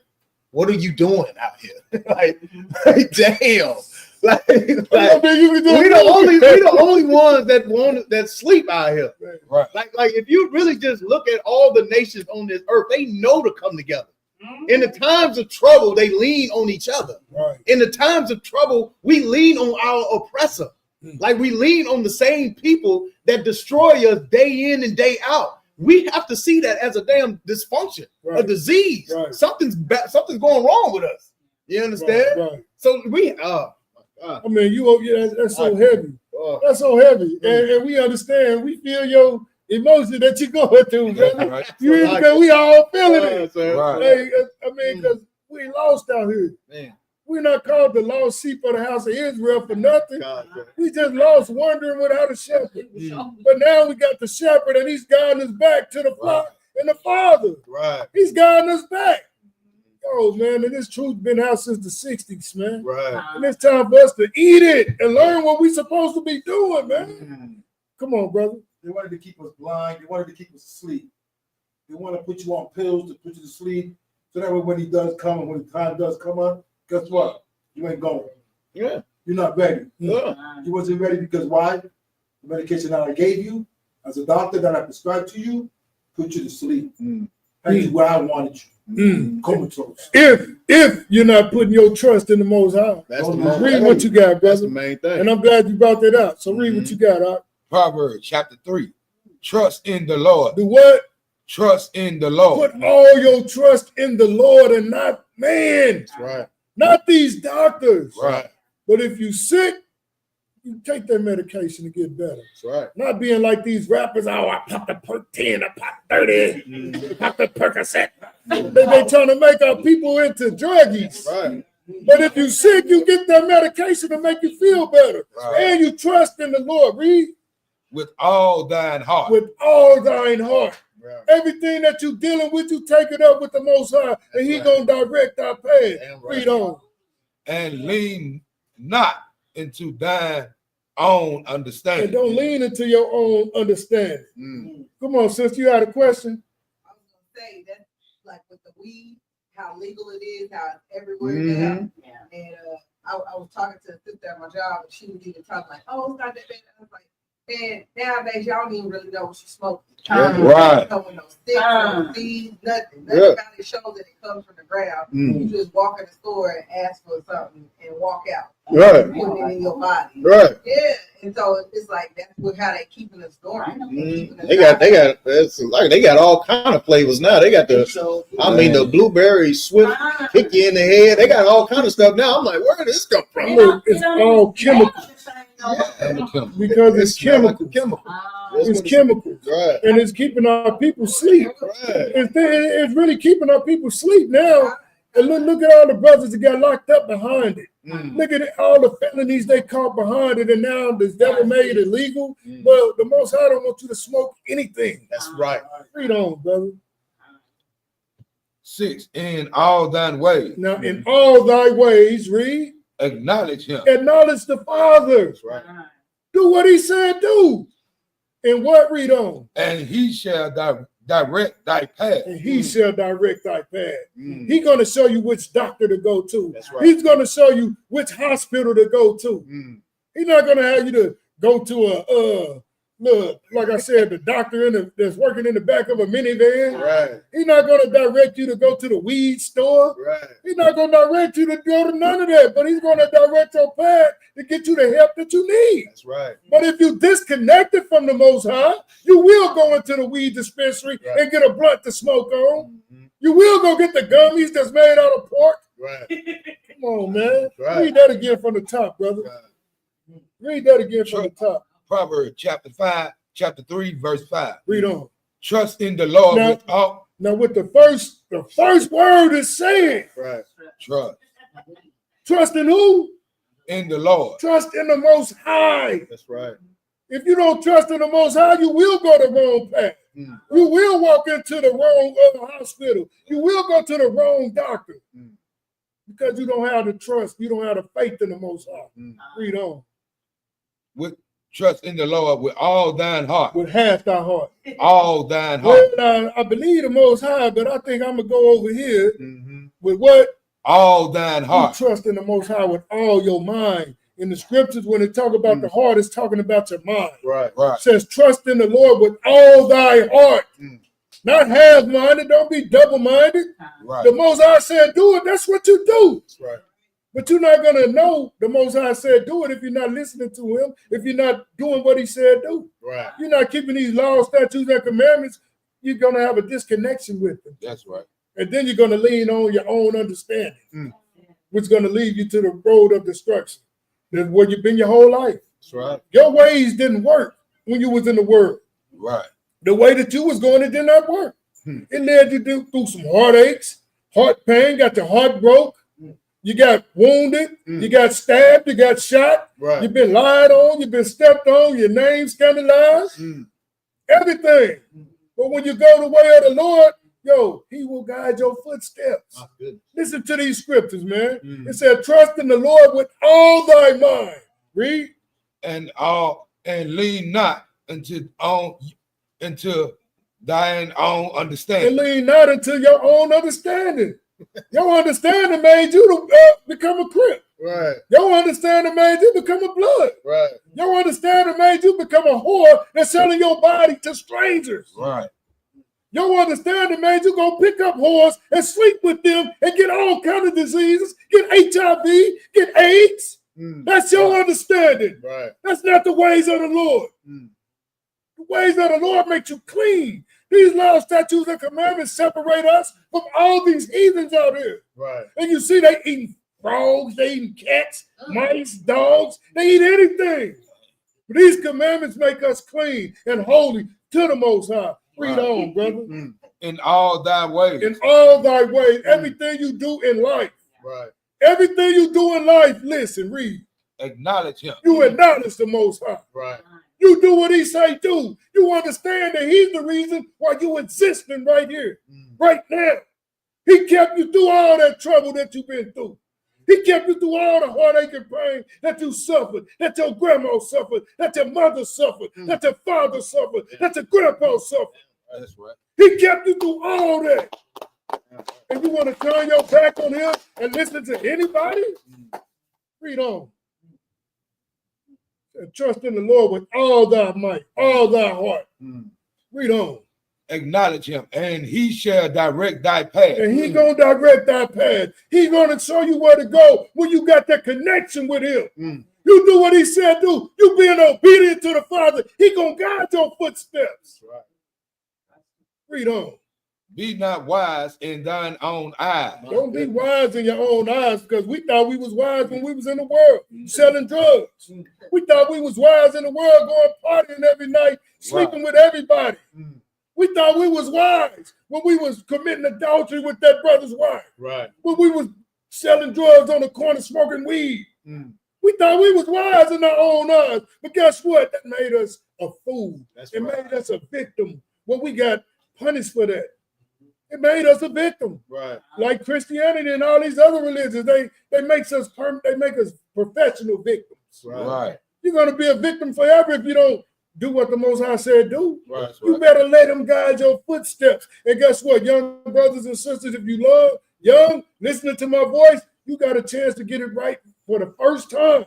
what are you doing out here? like, damn. Like, I mean, you can do we it. the only ones that sleep out here. Right. Like if you really just look at all the nations on this earth, they know to come together. In the times of trouble, they lean on each other. Right. In the times of trouble, we lean on our oppressor. Like we lean on the same people that destroy us day in and day out. We have to see that as a damn dysfunction, Right. a disease. Right. Something's going wrong with us. You understand? Right. So we I mean, that's so heavy. uh, That's so heavy. And we understand. We feel your emotion that you're going through, brother. Right. You because we all feeling it. Right. Hey, I mean, because we lost out here. man, We're not called the lost sheep of the house of Israel for nothing. God, We just lost wandering without a shepherd. Mm. But now we got the shepherd and he's guiding us back to the flock and the Father. right, He's guiding us back. Oh, man, and this truth been out since the 60s, man. right. And it's time for us to eat it and learn what we're supposed to be doing, man. Come on, brother. They wanted to keep us blind. They wanted to keep us asleep. They want to put you on pills to put you to sleep. So that way when he does come and when the time does come up, guess what? You ain't going. Yeah. You're not ready. Yeah. You wasn't ready because why? The medication that I gave you, as a doctor that I prescribed to you, put you to sleep. Had you where I wanted you. Comatose. If you're not putting your trust in the Most High. That's the Read Read most, what you got, that's the brother. main thing. And I'm glad you brought that out. So read what you got, Art. Proverbs chapter 3. Trust in the Lord. Do what? Trust in the Lord. Put all your trust in the Lord and not man. That's right. Not these doctors. Right. But if you sick, you take that medication to get better. That's right. Not being like these rappers, oh, I popped a perk 10, I popped 30, I popped a Percocet. They trying to make our people into druggies. Right. But if you sick, you get that medication to make you feel better. Right. And you trust in the Lord. Read. With all thine heart. With all thine heart. Right. Everything that you're dealing with, you take it up with the Most High, and He right. gonna direct our path. Damn right. Read on. And lean not into thine own And understanding. don't lean into your own understanding. Come on, sis, you had a question? I was gonna say that's like with the weed, how legal it is, how it's everywhere now. And I was talking to a sister at my job, and she was even talking like, "Oh, it's not that bad." I was like, "Man, nowadays y'all don't even really know what you smoking. Right. Come with no sticks, no seeds, nothing. Yeah. Nothing about it shows that it comes from the ground. Mm. You just walk in the store and ask for something and walk out, Right. put it in your body. Right. Yeah, and so it's like that's how they keeping us going. Keeping us They got going. it's like they got all kind of flavors now. They got the blueberry swift kick you in the head. They got all kind of stuff now. I'm like, where did this come from? Look, it's all chemicals. Because it's chemical. It's chemicals. Right. And it's keeping our people asleep. Right. It's really keeping our people asleep now. And look at all the brothers that got locked up behind it. Look at all the felonies they caught behind it, and now the devil made it legal. But the Most High don't want you to smoke anything. That's right. Read on, brother. 6. In all thine ways. Now, in all thy ways, read, Acknowledge him. acknowledge the Father. That's right. Do what He said do. And what? Read on. And he shall direct thy path. And He shall direct thy path. Mm. He's going to show you which doctor to go to. That's right. He's going to show you which hospital to go to. Mm. He's not going to have you to go to look, like I said, the doctor that's working in the back of a minivan. Right. He's not going to direct you to go to the weed store. Right. He's not going to direct you to go to none of that, but He's going to direct your path to get you the help that you need. That's right. But if you disconnected from the Most High, you will go into the weed dispensary Right. and get a blunt to smoke on. Mhm. You will go get the gummies that's made out of pork. Right. Come on, man. Right. Read that again from the top, brother. Right. Read that again from the top. Proverbs chapter 3, verse 5. Read on. Trust in the Lord Now- with all Now, with the first word is saying, Right. trust. trust in who? In the Lord. Trust in the Most High. That's right. If you don't trust in the Most High, you will go the wrong path. Mm. You will walk into the wrong hospital. You will go to the wrong doctor. Mm. Because you don't have the trust, you don't have the faith in the Most High. Read on. With trust in the Lord with all thine heart. With half thy heart. All thine heart. Well, I believe the Most High, but I think I'm gonna go over here with what? All thine heart. You trust in the Most High with all your mind. In the scriptures, when it talk about the heart, it's talking about your mind. Right. It says, trust in the Lord with all thy heart. Not half-minded, don't be double-minded. Right. The Most High said do it, that's what you do. That's right. But you're not going to know the Most High said do it if you're not listening to him, if you're not doing what he said do. Right. You're not keeping these laws, statutes, and commandments, you're going to have a disconnection with them. That's right. And then you're going to lean on your own understanding, which is going to lead you to the road of destruction. That's where you've been your whole life. That's right. Your ways didn't work when you was in the world. Right. The way that you was going, it did not work. It led you through some heartaches, heart pain, got your heart broke, you got wounded, you got stabbed, you got shot, you've been lied on, you've been stepped on, your name scandalized, everything. But when you go the way of the Lord, yo, he will guide your footsteps. Listen to these scriptures, man. It said, trust in the Lord with all thy mind. Read. And lean not into thine own understanding. And lean not into your own understanding. Your understanding made you to become a crip. Right. Your understanding made you become a blood. Right. Your understanding made you become a whore that's selling your body to strangers. Right. Your understanding made you go pick up whores and sleep with them and get all kinds of diseases, get HIV, get AIDS. That's your understanding. Right. That's not the ways of the Lord. The ways of the Lord make you clean. These laws, statutes, and commandments separate us from all these heathens out here. Right. And you see they eating frogs, they eating cats, mice, dogs, they eat anything. But these commandments make us clean and holy to the Most High. Read on, brother. In all thy ways. In all thy ways, everything you do in life. Right. Everything you do in life, listen, read. Acknowledge him. You acknowledge the Most High. Right. You do what he say do. You understand that he's the reason why you existing right here, right now. He kept you through all that trouble that you've been through. He kept you through all the heartache and pain that you suffered, that your grandma suffered, that your mother suffered, that your father suffered, that your grandpa suffered. That's right. He kept you through all that. And you want to turn your back on him and listen to anybody? Read on. And trust in the Lord with all thy might, all thy heart. Read on. Acknowledge him, and he shall direct thy path. And he gonna direct thy path. He gonna show you where to go when you got that connection with him. You do what he said do. You being obedient to the Father. He gonna guide your footsteps. Right. Read on. Be not wise in thine own eyes. Don't be wise in your own eyes, because we thought we was wise when we was in the world selling drugs. We thought we was wise in the world going partying every night, sleeping with everybody. We thought we was wise when we was committing adultery with that brother's wife. Right. When we was selling drugs on the corner, smoking weed. We thought we was wise in our own eyes. But guess what? That made us a fool. It made us a victim when we got punished for that. It made us a victim. Right. Like Christianity and all these other religions, they make us professional victims. Right. You're gonna be a victim forever if you don't do what the Most High said do. Right. You better let him guide your footsteps. And guess what, young brothers and sisters, if you love young, listening to my voice, you got a chance to get it right for the first time.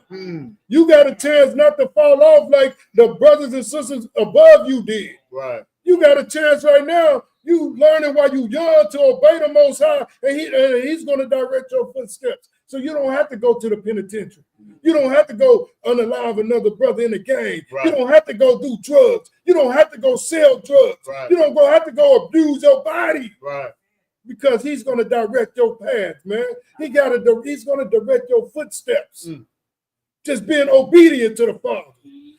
You got a chance not to fall off like the brothers and sisters above you did. Right. You got a chance right now. You learning while you young to obey the Most High, and he's going to direct your footsteps. So you don't have to go to the penitentiary. You don't have to go unalive another brother in the gang. Right. You don't have to go do drugs. You don't have to go sell drugs. Right. You don't have to go abuse your body. Right. Because he's going to direct your path, man. He's going to direct your footsteps. Just being obedient to the Father.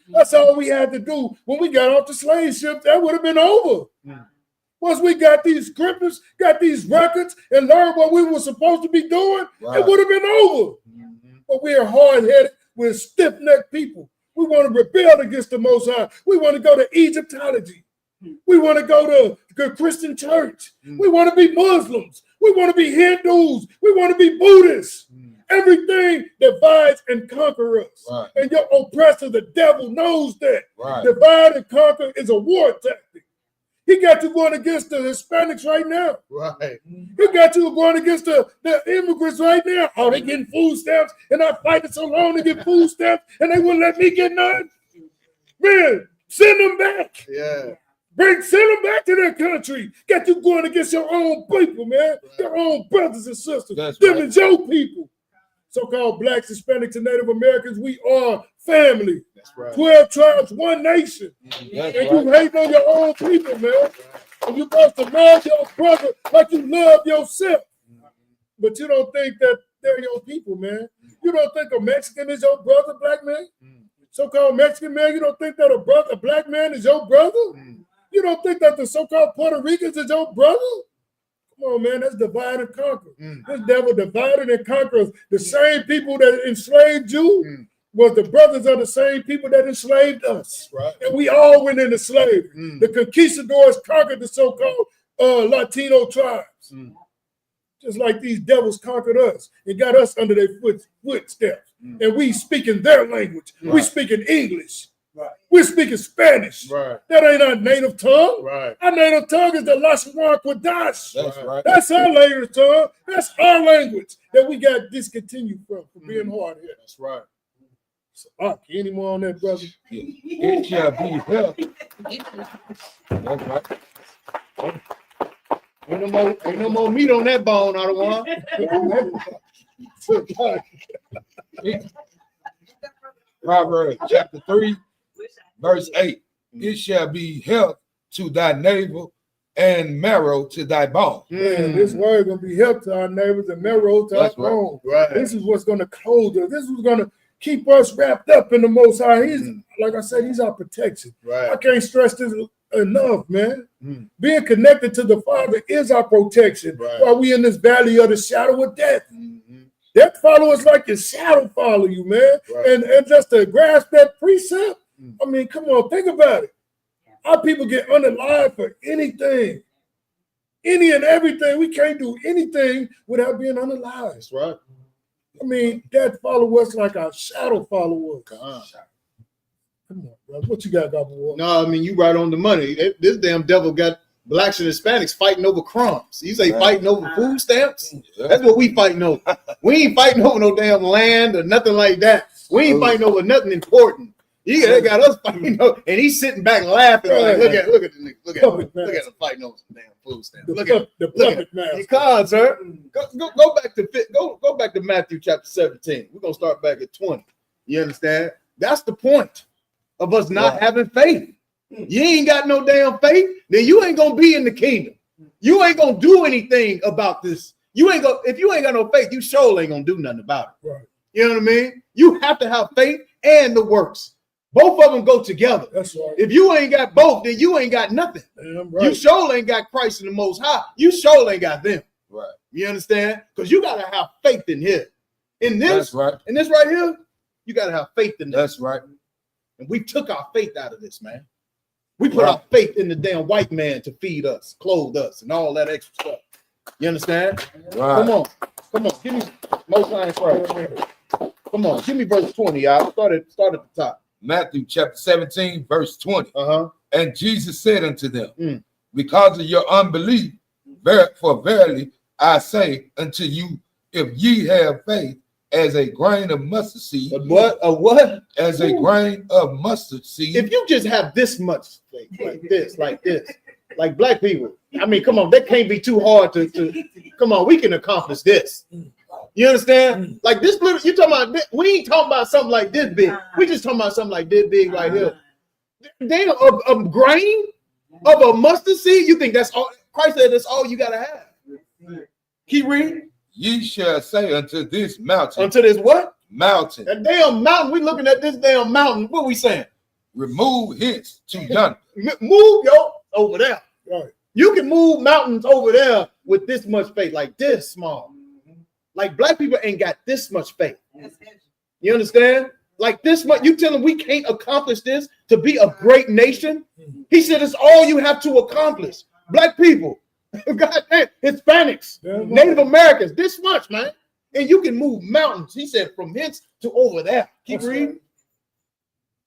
That's all we had to do when we got off the slave ship. That would have been over. Once we got these scriptures, got these records, and learned what we were supposed to be doing, it would have been over. But we are hard-headed, we're stiff-necked people. We want to rebel against the Most High. We want to go to Egyptology. We want to go to the Christian church. We want to be Muslims. We want to be Hindus. We want to be Buddhists. Everything divides and conquers us. Right. And your oppressor, the devil, knows that. Right. Divide and conquer is a war tactic. He got you going against the Hispanics right now. Right. He got you going against the immigrants right now. Oh, they getting food stamps, and I fighting so long to get food stamps, and they wouldn't let me get none. Man, send them back. Yeah. Send them back to their country. Got you going against your own people, man. Your own brothers and sisters. That's Them right. is your people. So-called blacks, Hispanics, and Native Americans, we are family. That's right. 12 tribes, one nation. That's And right. you hating on your own people, man. And you supposed to love your brother like you love yourself. But you don't think that they're your people, man. You don't think a Mexican is your brother, black man? So-called Mexican man, you don't think that a black man is your brother? You don't think that the so-called Puerto Ricans is your brother? Come on, man, that's divide and conquer. This devil divided and conquers. The same people that enslaved you was the brothers of the same people that enslaved us. Right. And we all went into slavery. The conquistadors conquered the so-called Latino tribes. Just like these devils conquered us and got us under their footsteps. And we speaking their language. We speaking English. Right. We're speaking Spanish. Right. That ain't our native tongue. Right. Our native tongue is the Laswan Quadash. That's right. That's our native tongue. That's our language that we got discontinued from for being hard here. That's right. So, any more on that, brother? It shall be health. That's right. Ain't no more meat on that bone, I don't want. Proverbs chapter 3, verse 8. It shall be health to thy neighbor and marrow to thy bone. Man, this word gonna be help to our neighbors and marrow to That's our bone. Right. This is what's gonna clothe us. This is what's gonna keep us wrapped up in the Most High. He's like I said, he's our protection. I Right. can't stress this enough, man. Mm. Being connected to the Father is our protection Right. while we in this valley of the shadow of death. Mhm. Death follow us like your shadow follow you, man. Right. And just to grasp that precept, Mm. I mean, come on, think about it. Our people get unalive for anything, any and everything. We can't do anything without being unalive. That's right. I mean, death follow us like our shadow follow us. Come on, brother. What you got, boy? No, I mean you right on the money. This damn devil got blacks and Hispanics fighting over crumbs. You say Right. fighting over food stamps? Yeah. That's what we fighting over. We ain't fighting over no damn land or nothing like that. We ain't fighting over nothing important. They got us fighting over, and he's sitting back laughing like, look at the nigga, look at him fighting over some damn food stamps. Look at The look puppet master. you can't, sir. Go back to Matthew chapter 17. We're gonna start back at 20. You understand? That's the point of us not having faith. You ain't got no damn faith, then you ain't gonna be in the kingdom. You ain't gonna do anything about this. If you ain't got no faith, you sure ain't gonna do nothing about it. Right. You know what I mean? You have to have faith and the works. Both of them go together. That's right. If you ain't got both, then you ain't got nothing. Damn You right. sure ain't got Christ in the Most High. You sure ain't got them. Right. You understand? Because you gotta have faith in here. In That's this, right. in this right here, you gotta have faith in this. That's right. And we took our faith out of this, man. We put our faith in the damn white man to feed us, clothe us, and all that extra stuff. You understand? Right. Come on. Give me Most High in Christ. Come on, give me verse 20, y'all. Start at the top. Matthew chapter 17, verse 20. And Jesus said unto them, because of your unbelief, for verily I say unto you, if ye have faith as a grain of mustard seed. What? A what? As a grain of mustard seed. If you just have this much faith, like this, like black people, I mean, come on, that can't be too hard to come on, we can accomplish this. You understand? Like this little, you talking about, we ain't talking about something like this big. We just talking about something like this big right here. Damn, a grain of a mustard seed, you think that's all? Christ said that's all you gotta have. Keep reading. Ye shall say unto this mountain. Unto this what? Mountain. That damn mountain. We looking at this damn mountain. What we saying? Remove hence to yonder. Move over there. Right. You can move mountains over there with this much faith, like this small. Like black people ain't got this much faith. You understand? Like this much. You tell them we can't accomplish this to be a great nation. He said it's all you have to accomplish. Black people, Goddamn, Hispanics, Damn Native right. Americans, this much, man. And you can move mountains. He said from hence to over there. Keep That's reading.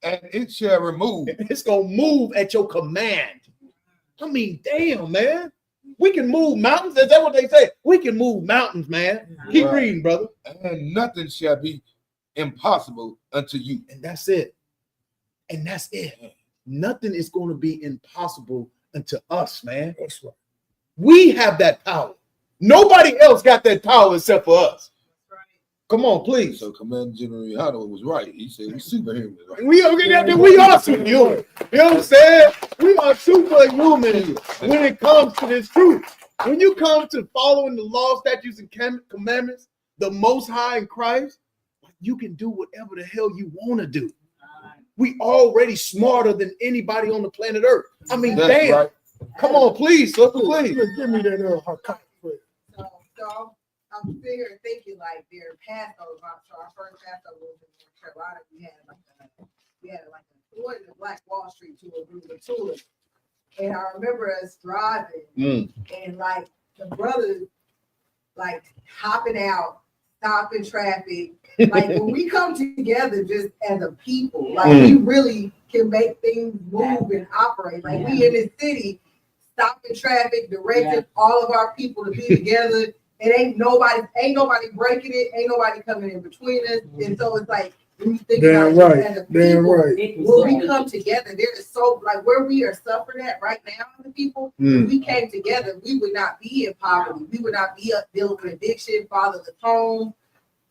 and it shall remove. It's gonna move at your command. I mean, damn, man. We can move mountains. Is that what they say? We can move mountains, man. Keep Right. reading, brother. And nothing shall be impossible unto you. And that's it. And that's it. Nothing is going to be impossible unto us, man. That's right. We have that power. Nobody else got that power except for us. Come on, please. So Commander General Rihanna was right. He said we superhuman. Right? We are superhuman. You know what I'm saying? We are superhuman when it comes to this truth. When you come to following the law, statutes, and commandments, the Most High in Christ, you can do whatever the hell you want to do. We already smarter than anybody on the planet Earth. I mean, That's damn. right. Come on, please, sister, please. Give me that Hakkad. So I'm sitting here thinking like their Passover. So our first Passover was in North Carolina. We had like a one in the Black Wall Street tour, we were touring. And I remember us driving and like the brothers like hopping out, stopping traffic. Like when we come together just as a people, like we really can make things move and operate. Like we in this city, stopping traffic, directing all of our people to be together. It ain't nobody breaking it, ain't nobody coming in between us. And so it's like when you think Damn about right. it as a Damn people, right. when we come together, there is so like where we are suffering at right now, the people, if we came together, we would not be in poverty. We would not be up dealing with addiction, fatherless home,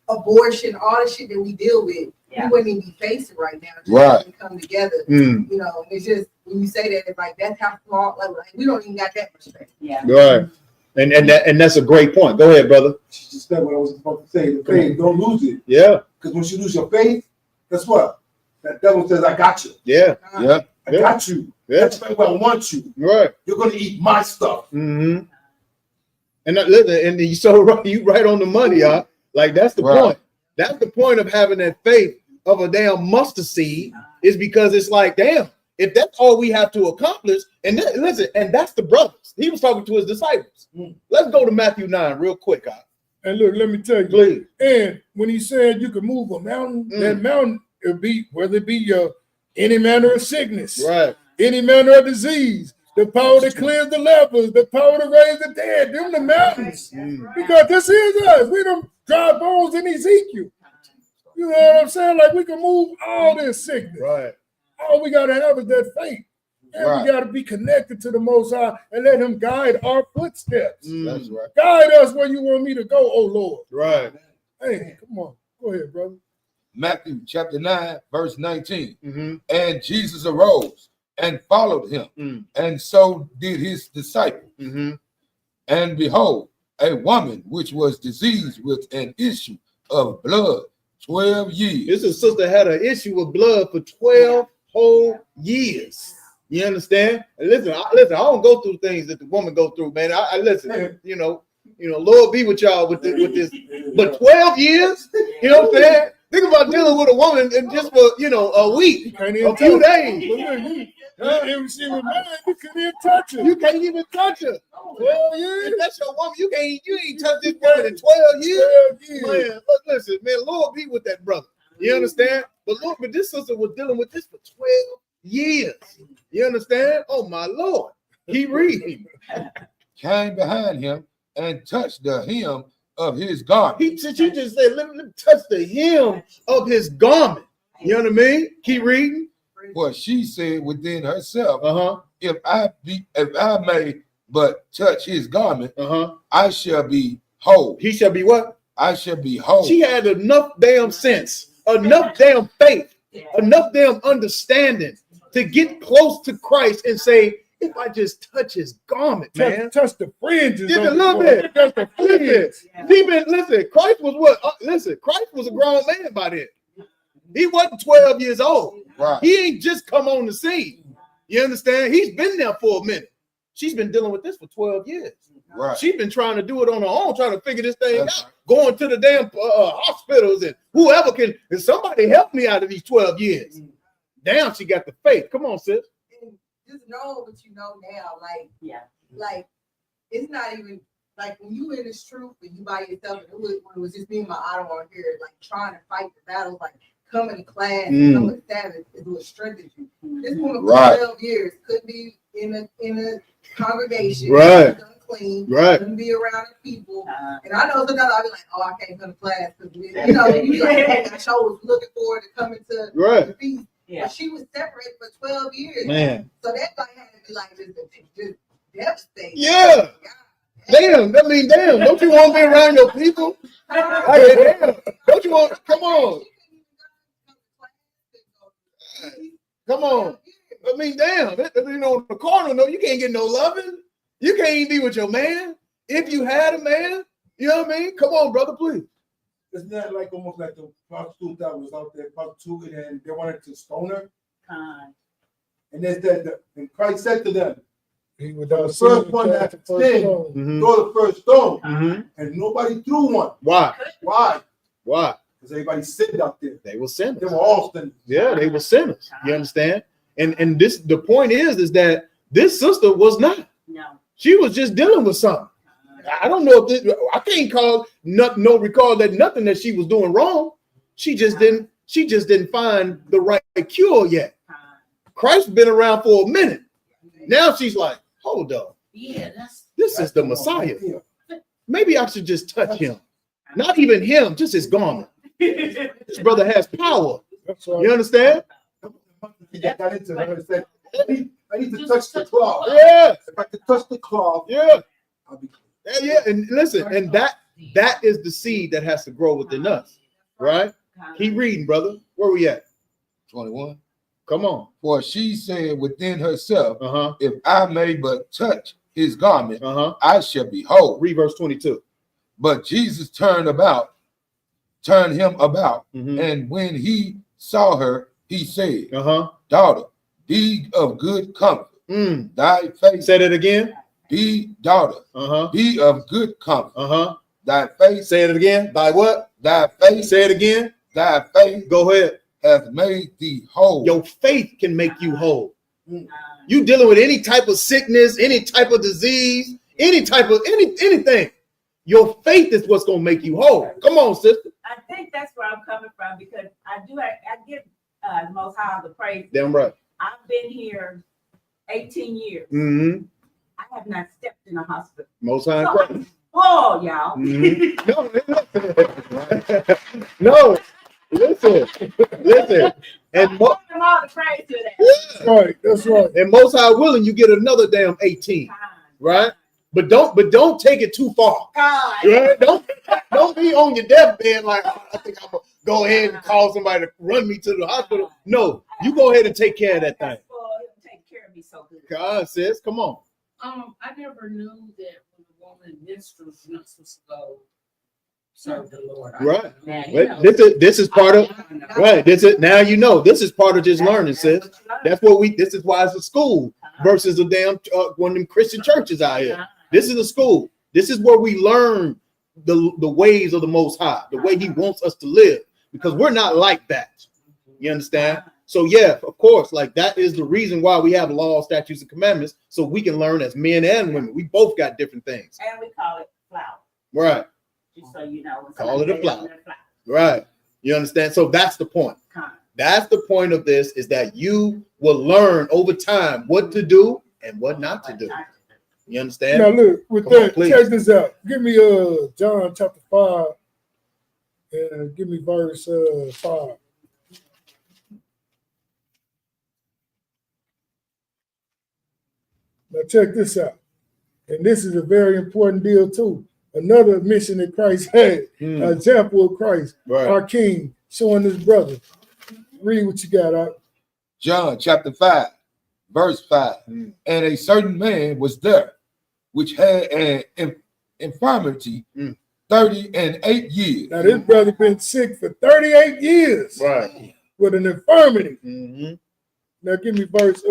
abortion, all the shit that we deal with. We wouldn't even be facing right now. Just Right. we come together. You know, it's just when you say that, it's like that's how small. Like we don't even got that much space. Right. And that's a great point. Go ahead, brother. Just said what I was about to say. The faith, don't lose it. Yeah. Because once you lose your faith, guess what? That devil says, I got you. Yeah. Yeah. I got you. Yeah. That's why I want you. Right. You're going to eat my stuff. Mm-hmm. And listen, and you so right, you right on the money, y'all. Like that's the Right. point. That's the point of having that faith of a damn mustard seed, is because it's like, damn, if that's all we have to accomplish, and then, listen, and that's the brothers. He was talking to his disciples. Let's go to Matthew 9 real quick, y'all. And look, let me tell you. Please. And when he said you could move a mountain, that mountain it'll be whether it be your any manner of sickness, Right. any manner of disease, the power to cleanse the lepers, the power to raise the dead, them the mountains. Because this is us. We don't dry bones in Ezekiel. You know what I'm saying? Like we can move all this sickness. Right. All we gotta have is that faith. And Right. we gotta be connected to the Most High and let him guide our footsteps. That's right. Guide us where you want me to go, oh Lord. Right. Hey, come on. Go ahead, brother. Matthew chapter 9, verse 19. Mm-hmm. And Jesus arose and followed him, and so did his disciples. Mm-hmm. And behold, a woman which was diseased with an issue of blood 12 years. This sister had an issue with blood for 12 whole years. You understand? And listen, I don't go through things that the woman go through, man. I listen, you know, Lord be with y'all with this. But 12 years, you know what I'm saying? Think about dealing with a woman and just for, a week, a few days. If she was mad, you couldn't even touch her. You can't even touch her. 12 years? If that's your woman, you ain't touched this woman in 12 years. 12 years. Man, look, listen, man, Lord be with that brother. You understand? But this sister was dealing with this for 12 years. You understand? Oh my Lord. Keep reading. Came behind him and touched the hem of his garment. She just said, let me touch the hem of his garment. You know what I mean? Keep reading. For she said within herself, Uh-huh. if I may but touch his garment, Uh-huh. I shall be whole. He shall be what? I shall be whole. She had enough damn sense, enough damn faith, enough damn understanding to get close to Christ and say, if I just touch his garment, man. Touch the fringes. Just a of little the bit. Touch the fringes. Listen, Christ was what? Christ was a grown man by then. He wasn't 12 years old. Right. He ain't just come on the scene. You understand? He's been there for a minute. She's been dealing with this for 12 years. Right. She's been trying to do it on her own, trying to figure this thing That's out. Going to the damn hospitals and whoever can. And somebody help me out of these 12 years. Damn, she got the faith. Come on, sis. And just know what you know now, like it's not even like when you in this truth and you by yourself, and when it was just me and my I don't want to hear it, like trying to fight the battles, like coming to class, coming to Sabbath is what strengthens you. This woman for 12 years could be in a congregation, Right. unclean, Right. couldn't be around people. And I know sometimes I'll be like, oh, I can't come to class because you know, you be like, hey, I sure was looking forward to coming to the feast. Yeah. But she was separated for 12 years. Man. So that like had to be like just devastating. Yeah. Damn, I mean, damn, don't you want to be around your people? Like, damn, don't you want, come on. Come on. I mean, damn, you know, the corner, no, you can't get no loving. You can't even be with your man. If you had a man, you know what I mean? Come on, brother, please. Isn't that like almost like the prostitute that was out there prostituting and they wanted to stone her? And there's that, and Christ said to them, He would the first one that sinned, throw the first stone. And nobody threw one. Why? Why? Why? Because everybody sinned out there. They were sinners. They were all sinners. Yeah, they were sinners. You understand? And this, the point is that this sister was not. No. She was just dealing with something. I don't know if this, I can't recall that nothing that she was doing wrong. She just didn't find the right cure yet. Christ's been around for a minute. Now she's like, hold up. Yeah, This is the Messiah. Maybe I should just touch him. Not even him, just his garment. This brother has power. You understand? Got into her and said, I need to touch the cloth. Yeah. If I could touch the cloth, Yeah. I'll be Yeah, yeah. And listen, and that is the seed that has to grow within us. Right? Keep reading, brother. Where we at? 21. Come on. For she said within herself, Uh-huh. if I may but touch his garment, Uh-huh. I shall be whole. Read verse 22. But Jesus turned him about, and when he saw her, he said, Uh-huh. Daughter, be of good comfort. Thy faith. Say that again. Be daughter. Uh-huh. Be of good comfort. Uh-huh. Thy faith. Say it again. By what? Thy faith. Say it again. Thy faith Go ahead. hath made thee whole. Your faith can make you whole. You dealing with any type of sickness, any type of disease, any type of anything. Your faith is what's gonna make you whole. Come on, sister. I think that's where I'm coming from because I give the Most High the praise. Damn right. I've been here 18 years. Mm-hmm. I have not stepped in a hospital. Most high So Christ. I'm full, y'all. No, listen. And I'm giving them all the praise to that. That's right. That's right. and most high willing, you get another damn 18, right? But don't take it too far. God. Right? Don't be on your deathbed like, oh, I think I'm gonna go ahead and call somebody to run me to the hospital. No, you go ahead and take care of that thing. He'll take care of me so good. God says, come on. I never knew that when a woman menstruates, you're not supposed to go serve the Lord. Right. Now, you But know, this is part of right. This is now you know this is part of just learning, sis. That's what this is why it's a school versus a damn one of them Christian churches out here. This is a school. This is where we learn the ways of the Most High, the way He wants us to live, because we're not like that. You understand? So yeah, of course, like that is the reason why we have laws, statutes, and commandments, so we can learn as men and women. We both got different things. And we call it flower. Right. Just so you know. Call it a flower. Right. You understand? So that's the point. That's the point of this, is that you will learn over time what to do and what not to do. You understand? Now look, with Come on, that, please. check this out. Give me John chapter 5 and give me verse 5. Now check this out. And this is a very important deal too. Another mission that Christ had, an example of Christ, our King, showing his brother. Read what you got out. John chapter 5, verse 5. And a certain man was there, which had an infirmity 38 years. Now this brother been sick for 38 years. Right. With an infirmity. Mm-hmm. Now give me verse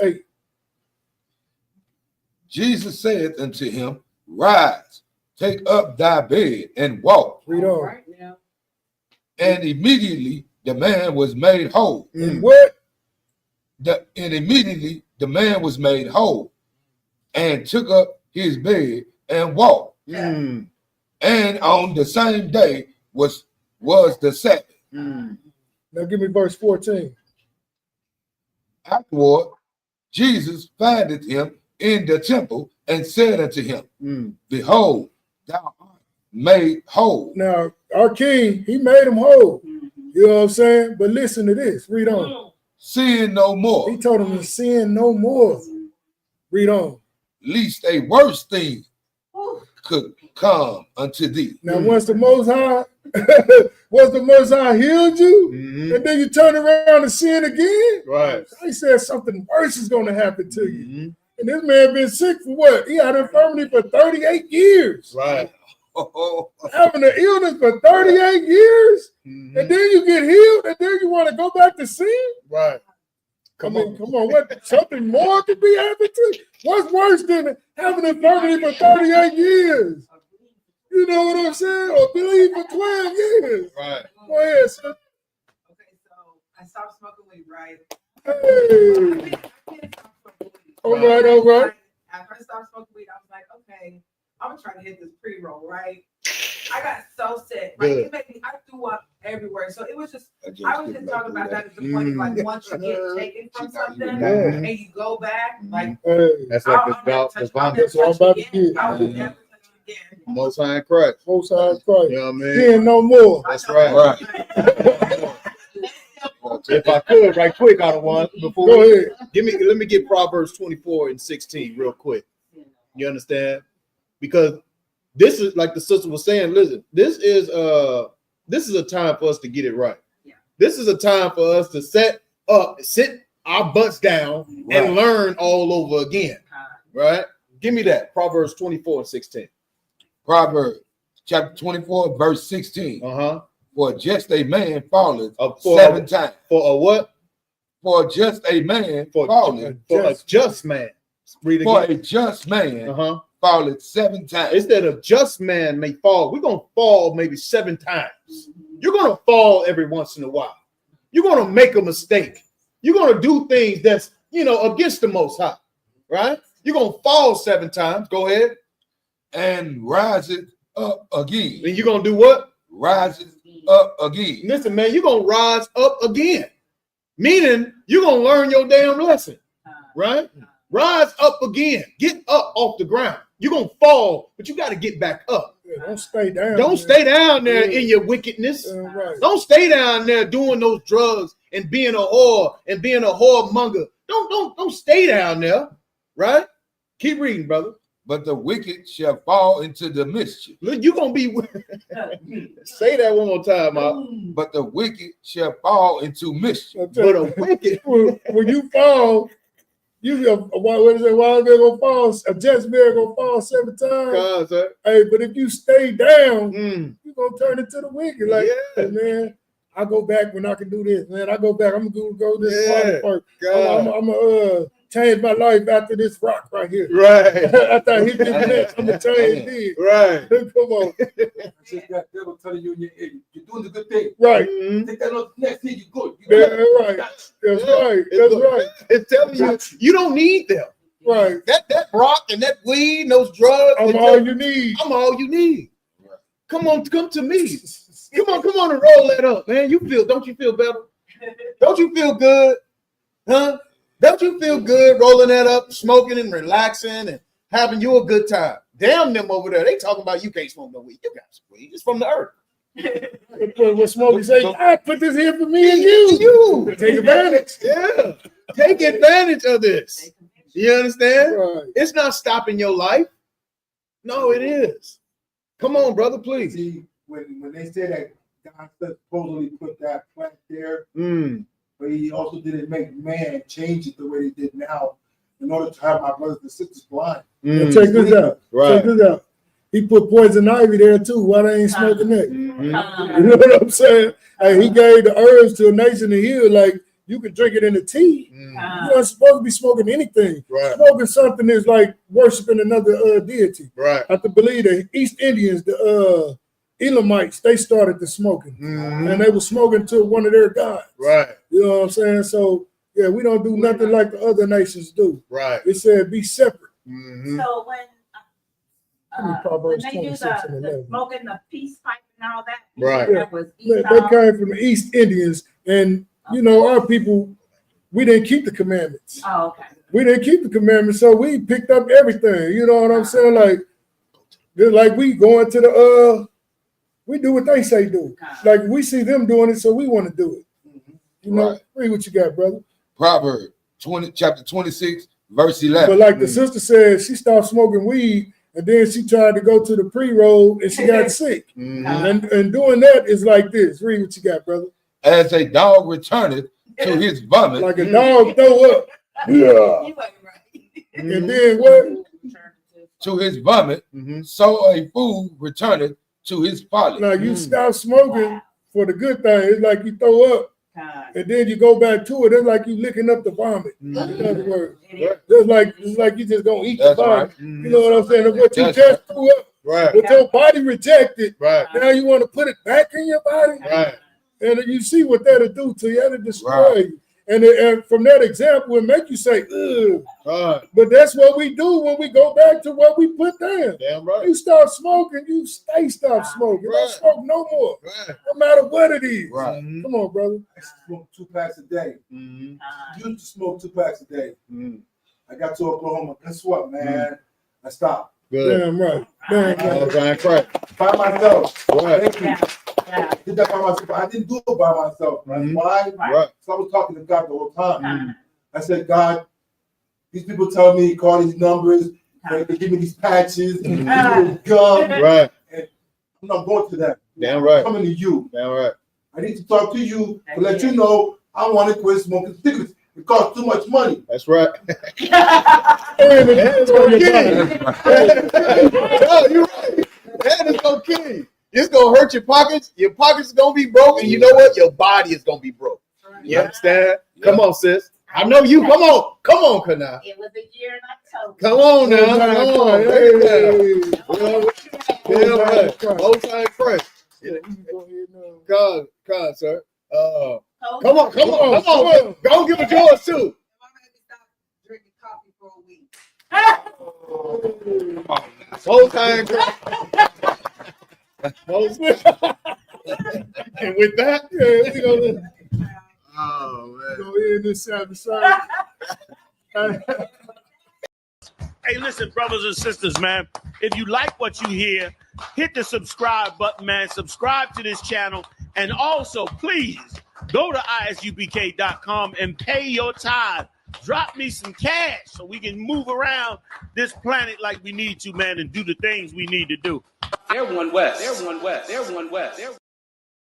8. Jesus said unto him, Rise, take up thy bed and walk. Read on. Right now. And immediately the man was made whole. And what? And immediately the man was made whole and took up his bed and walked. Mm. And on the same day was the Sabbath. Mm. Now give me verse 14. Afterward, Jesus findeth him in the temple and said unto him, Mm. Behold, thou art made whole. Now, our king, he made him whole. You know what I'm saying? But listen to this. Read on. Sin no more, He told him to sin no more. Read on. lest a worse thing could come unto thee. Now, once the Most High, healed you, Mhm. and then you turn around and sin again, Right. he said something worse is going to happen to you. Mhm. And this man been sick for what? He had infirmity for 38 years. Right. Oh, Having an illness for 38 years, Mhm. and then you get healed, and then you want to go back to sin? Right. Come on. What? Something more could be happening to you? What's worse than having infirmity for 38 years? You know what I'm saying? Or believe for 12 years. Right. Go ahead, son. Okay, so I stopped smoking weed, right? Hey. I can't stop smoking weed. All right. After I stopped smoking weed, I was like, okay, I'm gonna try to hit this pre-roll, right? I got so sick. Like Good. it made me, I threw up everywhere. So it was just, I I was just talking about that at the point, like once you get taken from something Yeah. and you go back, like Hey. That's I'll like never the touch- vomit. I'll never That's what I'm touch about to it again. get. I will never touch it again. Most High in Christ. Most High Christ. You know what I mean? Sin no more. That's right. Right. If I could, right quick, out of one before. Go ahead. Let me get Proverbs 24 and 16 real quick. You understand? Because this is like the sister was saying. Listen, this is a time for us to get it right. Yeah. This is a time for us to sit our butts down Right. and learn all over again. Right? Give me that Proverbs 24 and 16. Proverbs chapter 24, verse 16. Uh-huh. For just a man falleth For 7 times. a what? For just a man For falleth. a just man. Read For again. a just man Uh-huh. falleth 7 times. It said a just man may fall. We're gonna fall maybe 7 times. You're gonna fall every once in a while. You're gonna make a mistake. You're gonna do things that's against the Most High, right? You're gonna fall 7 times. Go ahead. And riseth up again. And you're gonna do what? Riseth up again. Listen, man, you're gonna rise up again. Meaning you're gonna learn your damn lesson, right? Rise up again. Get up off the ground. You're gonna fall, but you got to get back up. Yeah, don't stay down. Don't man. stay down there in your wickedness. Right. Don't stay down there doing those drugs and being a whore and being a whoremonger. Don't stay down there, right? Keep reading, brother. But the wicked shall fall into the mischief. Look, you gonna be. Say that one more time, Mark. But the wicked shall fall into mischief. I'll tell But you, a wicked. when you fall, what is it? Wild man gonna fall, a just man gonna fall 7 times. Cause, Hey, but if you stay down, mm, you're gonna turn into the wicked. Like, Yeah. hey, man, I go back when I can do this, man. I go back. I'm gonna go this Yeah. part. God. I'm gonna change my life after this rock right here. Right, After I hit this next, I'm gonna change this. right. Come on, Just got devil telling you in your ear, you're doing the good thing. right? Mhm. Take that next thing, you're good. That's right. That's right. That's right. It's telling you you don't need them. Right. That rock and that weed, and those drugs. I'm all you need. I'm all you need. Come to me. Come on and roll that up, man. Don't you feel better? Don't you feel good? Huh? Don't you feel good rolling that up, smoking and relaxing and having you a good time? Damn them over there. They talking about you can't smoke no weed. You got some weed. It's from the earth. What Smokey say? I put this here for me and you. You. Take advantage. Yeah. Take advantage of this. You understand? Right. It's not stopping your life. No, it is. Come on, brother, please. See, when they say that God supposedly put that plant there, Mm. but he also didn't make man change it the way he did now in order to have my brothers and sisters blind. Now check this out. Right. Check this out. He put poison ivy there too. Why they ain't smoking that? You Mhm. know what I'm saying? And he gave the herbs to a nation to heal. Like you can drink it in the tea. Mm. You aren't supposed to be smoking anything. Right. Smoking something is like worshiping another deity. Right. I have to believe the East Indians, the Elamites, they started the smoking. Mhm. And they were smoking to one of their gods. Right. You know what I'm saying? So yeah, we don't do nothing like the other nations do. Right. It said be separate. Mhm. So when Give me when Proverbs they do 26 and the 11. smoking the peace pipe and all that. Right. That was They Esau. came from the East Indians, and you know our people, we didn't keep the commandments. Oh, okay. We didn't keep the commandments, so we picked up everything. You know what I'm saying? Like we going to the we do what they say do. Like we see them doing it, so we want to do it. You know, Right. read what you got, brother. Proverbs chapter 26, verse 11. But like the sister said, she stopped smoking weed, and then she tried to go to the pre-roll, and she got sick. And doing that is like this. Read what you got, brother. As a dog returneth to his vomit, Like a dog throw up. Yeah. You ain't right. And then what? to his vomit, so a fool returneth to his folly. Now you stop smoking for the good thing. It's like you throw up, and then you go back to it. It's like you licking up the vomit. In other words, it's like you just gonna eat the That's vomit. right. You know what I'm saying? What you That's just threw up, Right. what your body rejected. Right. Now you want to put it back in your body, Right. and you see what that'll do to you. That'll destroy you. And from that example, it make you say, ugh. Right. But that's what we do when we go back to what we put down. Damn right. You start smoking, you stop smoking. Don't smoke no more, Right. no matter what it is. Right. Come on, brother. I smoke 2 packs a day. Used to smoke 2 packs a day. I got to Oklahoma. Guess what, man? I stopped. Good. Damn right. Damn All right. time correct. By myself. Right. Thank you. I did that by myself. I didn't do it by myself. Right? Why? Right. So I was talking to God the whole time. I said, God, these people tell me, call these numbers, they give me these patches, and gum. Right. I'm not going to that. Damn right. I'm coming to you. Damn right. I need to talk to you to let you know I want to quit smoking cigarettes. It costs too much money. That's right. And it's gonna kill you. No, you're right. That is gonna kill you. It's gonna hurt your pockets. Your pockets are gonna be broke, and you know what? Your body is gonna be broke. You understand? Come on, sis. I know you. Come on, Kana. It was a year in October. Come on now. Come on. Hey. Damn right. Old time fresh. God, sir. Come on. Go give it yours too. My baby stopped drinking coffee for a week. Whole time. And with that, We gonna oh man. go in this side. Hey, listen, brothers and sisters, man. If you like what you hear, hit the subscribe button, man. Subscribe to this channel. And also, please, go to isupk.com and pay your tithe. Drop me some cash so we can move around this planet like we need to, man, and do the things we need to do. They're one West.